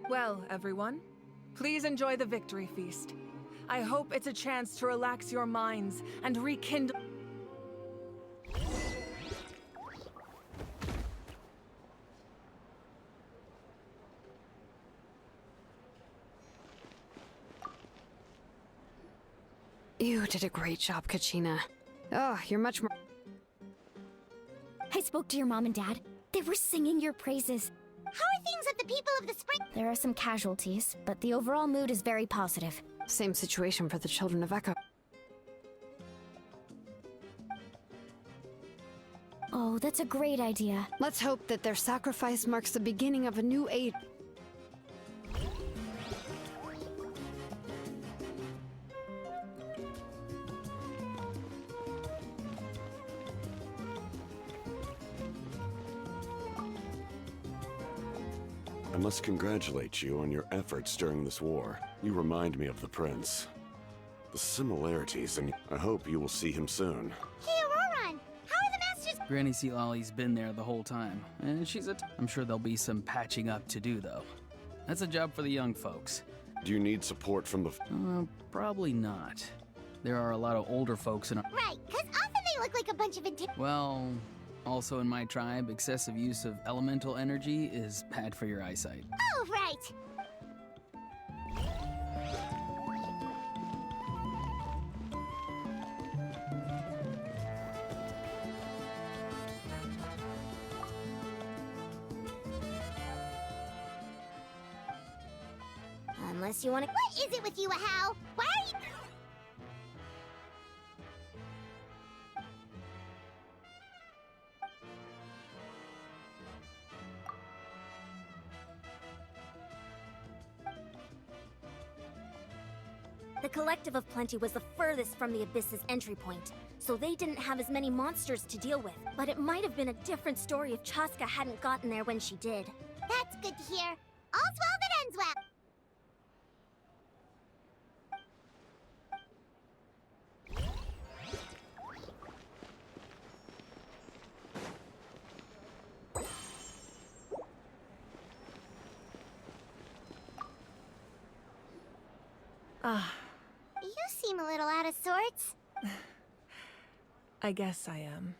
Well, everyone, please enjoy the victory feast. I hope it's a chance to relax your minds and rekindle. You did a great job, Kachina. Oh, you're much more— I spoke to your mom and dad. They were singing your praises. How are things at the People of the Spring? There are some casualties, but the overall mood is very positive. Same situation for the Children of Echo. Oh, that's a great idea. Let's hope that their sacrifice marks the beginning of a new age. I must congratulate you on your efforts during this war. You remind me of the Prince. The similarities, and I hope you will see him soon. Hey, Auroran! How are the Masters— Granny Sealolly's been there the whole time, and she's I'm sure there'll be some patching up to do, though. That's a job for the young folks. Do you need support from the— Probably not. There are a lot of older folks in our— Right, because often they look like a bunch of Well, also in my tribe, excessive use of elemental energy is bad for your eyesight. Oh, right! Unless you want to— What is it with you, Ahau? Why are you— The Collective of Plenty was the furthest from the Abyss's entry point, so they didn't have as many monsters to deal with. But it might have been a different story if Chaska hadn't gotten there when she did. That's good to hear. All's well that ends well. You seem a little out of sorts. I guess I am.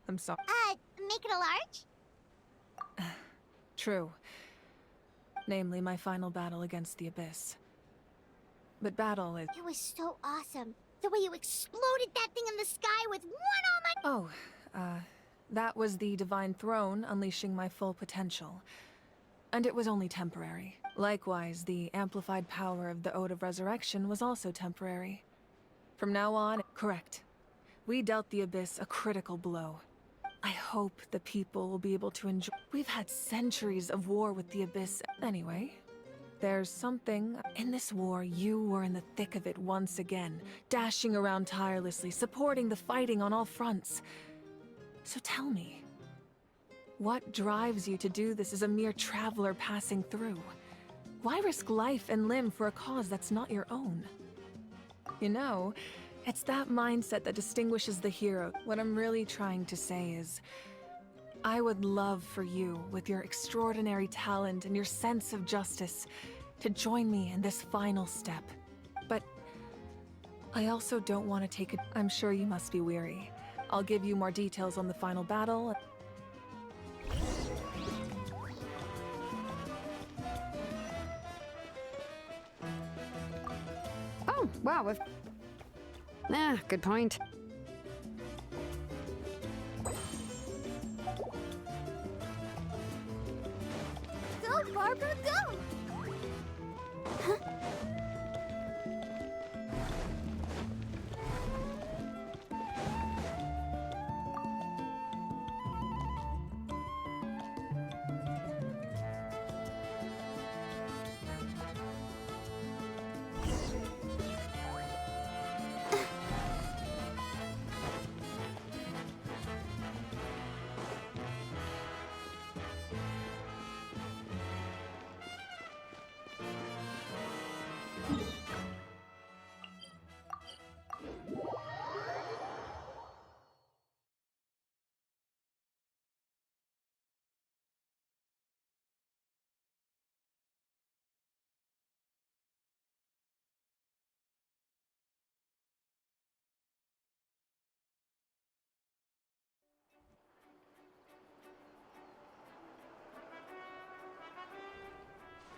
I'm sorry. Make it a large? True. Namely, my final battle against the Abyss. But battle is... It was so awesome. The way you exploded that thing in the sky with one almighty... Oh, that was the Divine Throne unleashing my full potential. And it was only temporary. Likewise, the amplified power of the Ode of Resurrection was also temporary. From now on, correct. We dealt the Abyss a critical blow. I hope the people will be able to enjoy... We've had centuries of war with the Abyss. Anyway, there's something... In this war, you were in the thick of it once again, dashing around tirelessly, supporting the fighting on all fronts. So tell me, what drives you to do this as a mere traveler passing through? Why risk life and limb for a cause that's not your own? You know, it's that mindset that distinguishes the hero. What I'm really trying to say is, I would love for you, with your extraordinary talent and your sense of justice, to join me in this final step. But I also don't want to take it. I'm sure you must be weary. I'll give you more details on the final battle. Oh, wow. Good point. Go, Barbara, go! Huh?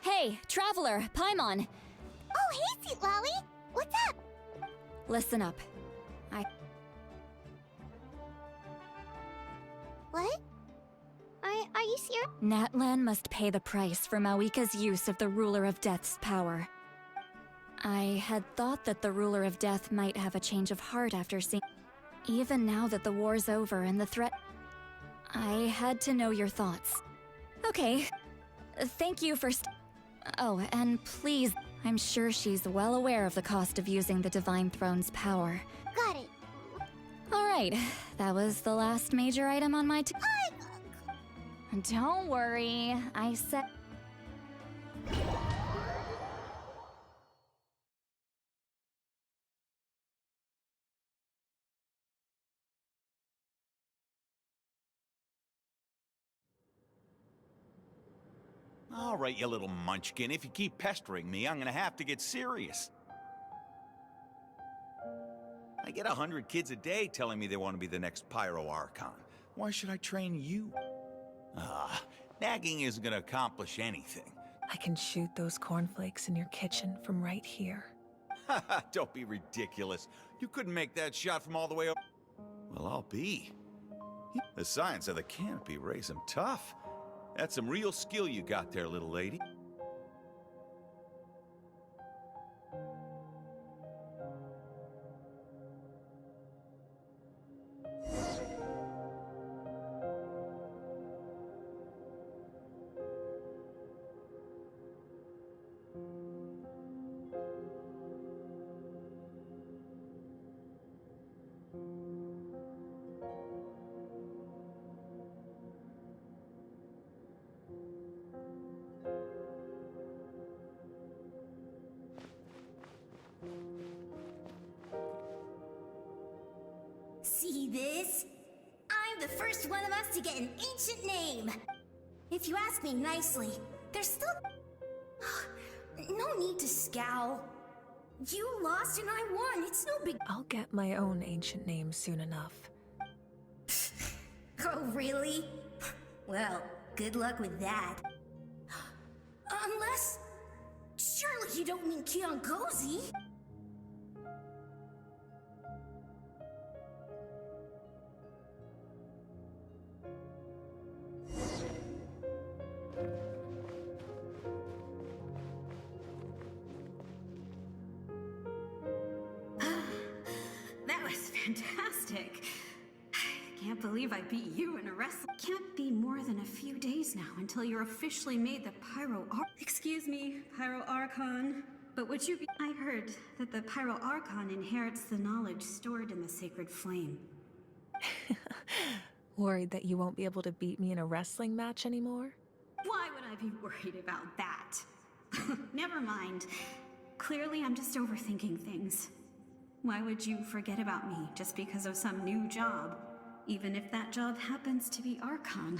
Hey, Traveler, Paimon! Oh, hey, Sweet Lolly! What's up? Listen up. What? Are you serious? Natlan must pay the price for Mawika's use of the Ruler of Death's power. I had thought that the Ruler of Death might have a change of heart after seeing... Even now that the war's over and the threat... I had to know your thoughts. Okay. Thank you for Oh, and please, I'm sure she's well aware of the cost of using the Divine Throne's power. Got it. Alright, that was the last major item on my Don't worry, I said... All right, you little munchkin. If you keep pestering me, I'm gonna have to get serious. I get 100 kids a day telling me they want to be the next Pyro Archon. Why should I train you? Nagging isn't gonna accomplish anything. I can shoot those cornflakes in your kitchen from right here. Haha, don't be ridiculous. You couldn't make that shot from all the way up. Well, I'll be. The science of the canopy raised him tough. That's some real skill you got there, little lady. See this? I'm the first one of us to get an ancient name. If you ask me nicely, there's still... no need to scowl. You lost and I won, it's no big... I'll get my own ancient name soon enough. Oh, really? Well, good luck with that. Unless... surely you don't mean Kiangozi? That was fantastic. I can't believe I beat you in a wrestling. Can't be more than a few days now until you're officially made the Pyro Excuse me, Pyro Archon. But would you be... I heard that the Pyro Archon inherits the knowledge stored in the sacred flame. Worried that you won't be able to beat me in a wrestling match anymore? Why would I be worried about that? Never mind. Clearly, I'm just overthinking things. Why would you forget about me just because of some new job? Even if that job happens to be Archon.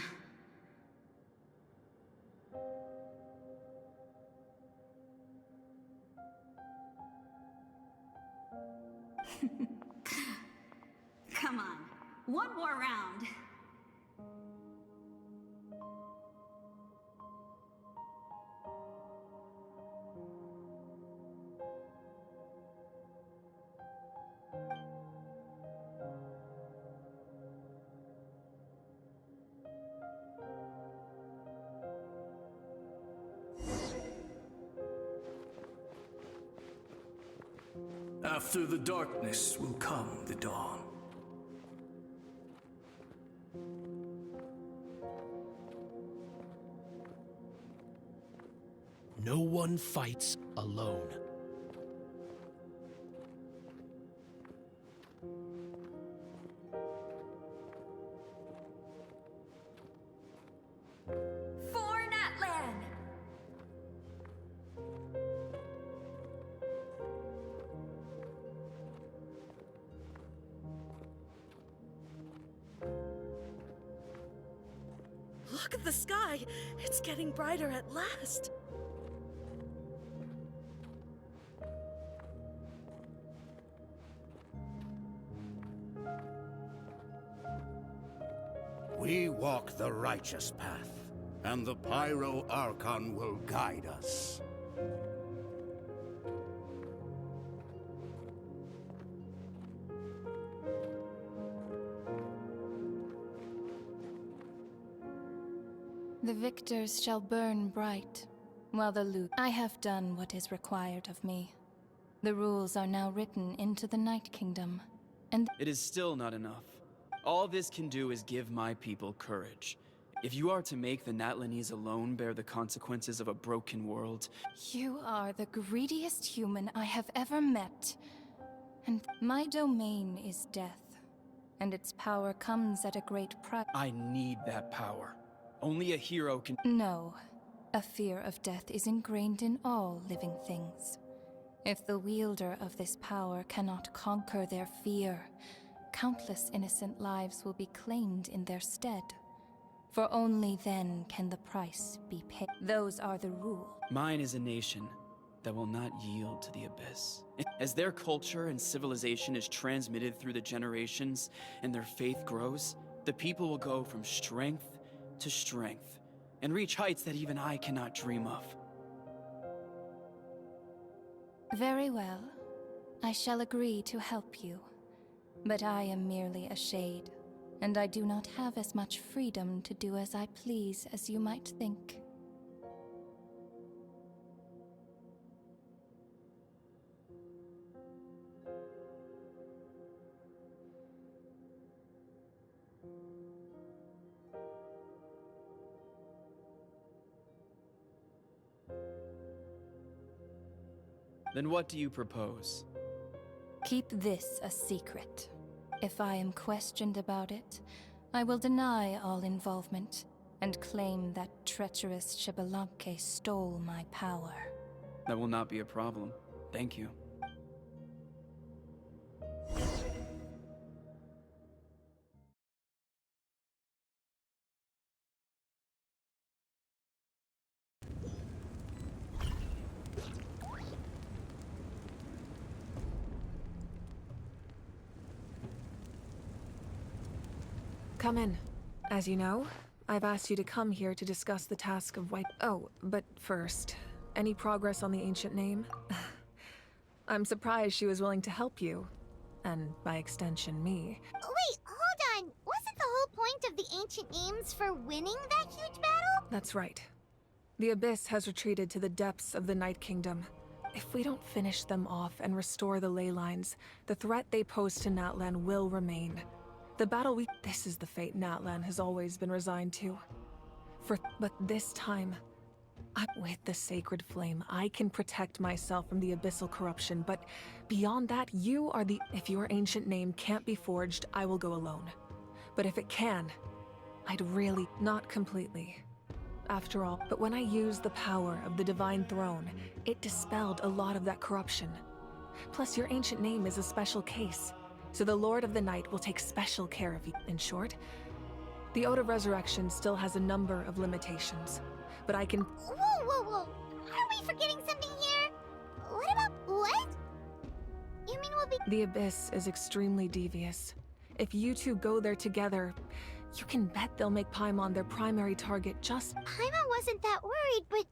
Come on, one more round. After the darkness will come the dawn. No one fights alone. For Natlan! Look at the sky! It's getting brighter at last! We walk the righteous path, and the Pyro Archon will guide us. The victors shall burn bright, while the loot... I have done what is required of me. The rules are now written into the Night Kingdom, and... It is still not enough. All this can do is give my people courage. If you are to make the Natlanese alone bear the consequences of a broken world... You are the greediest human I have ever met. And my domain is death, and its power comes at a great price. I need that power. Only a hero can... No. A fear of death is ingrained in all living things. If the wielder of this power cannot conquer their fear, countless innocent lives will be claimed in their stead. For only then can the price be paid. Those are the rules. Mine is a nation that will not yield to the Abyss. As their culture and civilization is transmitted through the generations and their faith grows, the people will go from strength to strength and reach heights that even I cannot dream of. Very well. I shall agree to help you. But I am merely a shade, and I do not have as much freedom to do as I please as you might think. Then what do you propose? Keep this a secret. If I am questioned about it, I will deny all involvement and claim that treacherous Xbalanque stole my power. That will not be a problem. Thank you. Come in. As you know, I've asked you to come here to discuss the task of wipe. Oh, but first, any progress on the ancient name? I'm surprised she was willing to help you. And by extension, me. Wait, hold on. Wasn't the whole point of the ancient names for winning that huge battle? That's right. The Abyss has retreated to the depths of the Night Kingdom. If we don't finish them off and restore the ley lines, the threat they pose to Natlan will remain. The battle This is the fate Natlan has always been resigned to. But this time, with the Sacred Flame, I can protect myself from the abyssal corruption, but beyond that, you are the... If your ancient name can't be forged, I will go alone. But if it can, I'd really... Not completely. After all, but when I used the power of the Divine Throne, it dispelled a lot of that corruption. Plus, your ancient name is a special case, so the Lord of the Night will take special care of you. In short, the Ode of Resurrection still has a number of limitations, but I can... Whoa. Are we forgetting something here? What about... what? You mean we'll be... The Abyss is extremely devious. If you two go there together, you can bet they'll make Paimon their primary target just... Paimon wasn't that worried, but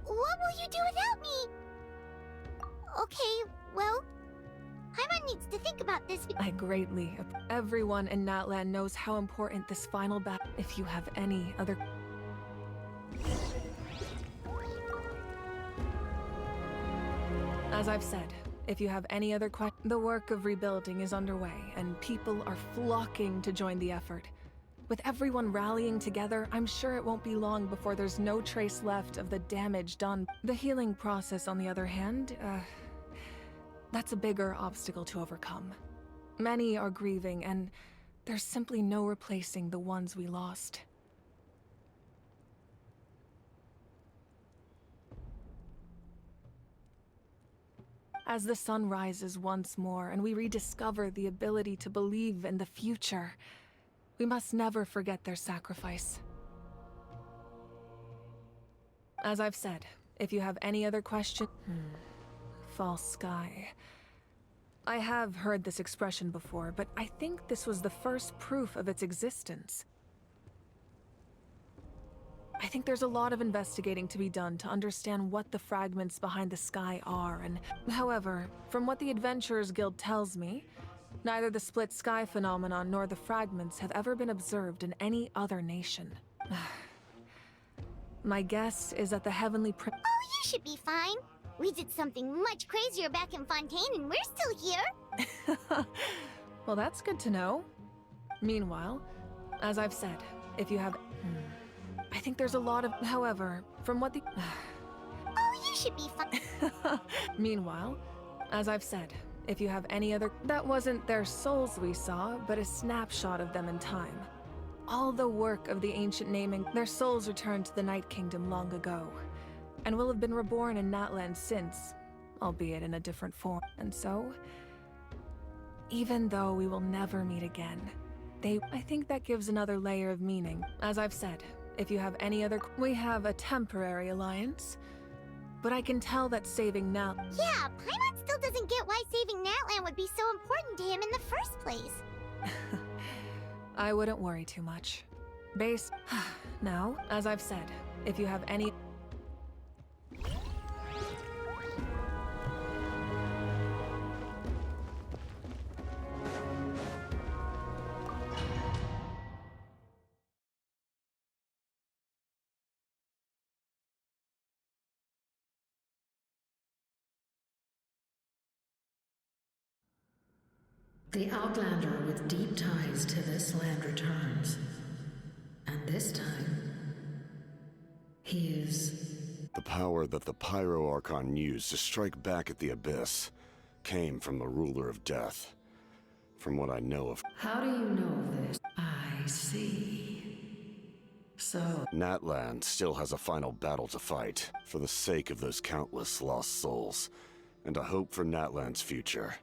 what will you do without me? Okay, well, Paimon needs to think about this. I greatly... Everyone in Natlan knows how important this final battle... If you have any other... As I've said, if you have any other questions... The work of rebuilding is underway, and people are flocking to join the effort. With everyone rallying together, I'm sure it won't be long before there's no trace left of the damage done. The healing process, on the other hand, that's a bigger obstacle to overcome. Many are grieving, and there's simply no replacing the ones we lost. As the sun rises once more and we rediscover the ability to believe in the future, we must never forget their sacrifice. As I've said, if you have any other questions... False sky. I have heard this expression before, but I think this was the first proof of its existence. I think there's a lot of investigating to be done to understand what the fragments behind the sky are, and... However, from what the Adventurers Guild tells me, neither the split sky phenomenon nor the fragments have ever been observed in any other nation. My guess is that the Heavenly Oh, you should be fine. We did something much crazier back in Fontaine and we're still here. Well, that's good to know. Meanwhile, as I've said, if you have... I think there's a lot of... However, from what the... Oh, you should be fine. Meanwhile, as I've said, if you have any other... That wasn't their souls we saw, but a snapshot of them in time. All the work of the ancient naming... Their souls returned to the Night Kingdom long ago, and will have been reborn in Natlan since, albeit in a different form. And so, even though we will never meet again, I think that gives another layer of meaning. As I've said, if you have any other... We have a temporary alliance, but I can tell that saving Nat... Yeah, Paimon still doesn't get why saving Natlan would be so important to him in the first place. I wouldn't worry too much. Now, as I've said, if you have any... The Outlander with deep ties to this land returns. And this time, he is... The power that the Pyro Archon used to strike back at the Abyss came from the Ruler of Death. From what I know of... How do you know this? I see. So... Natlan still has a final battle to fight, for the sake of those countless lost souls, and a hope for Natlan's future.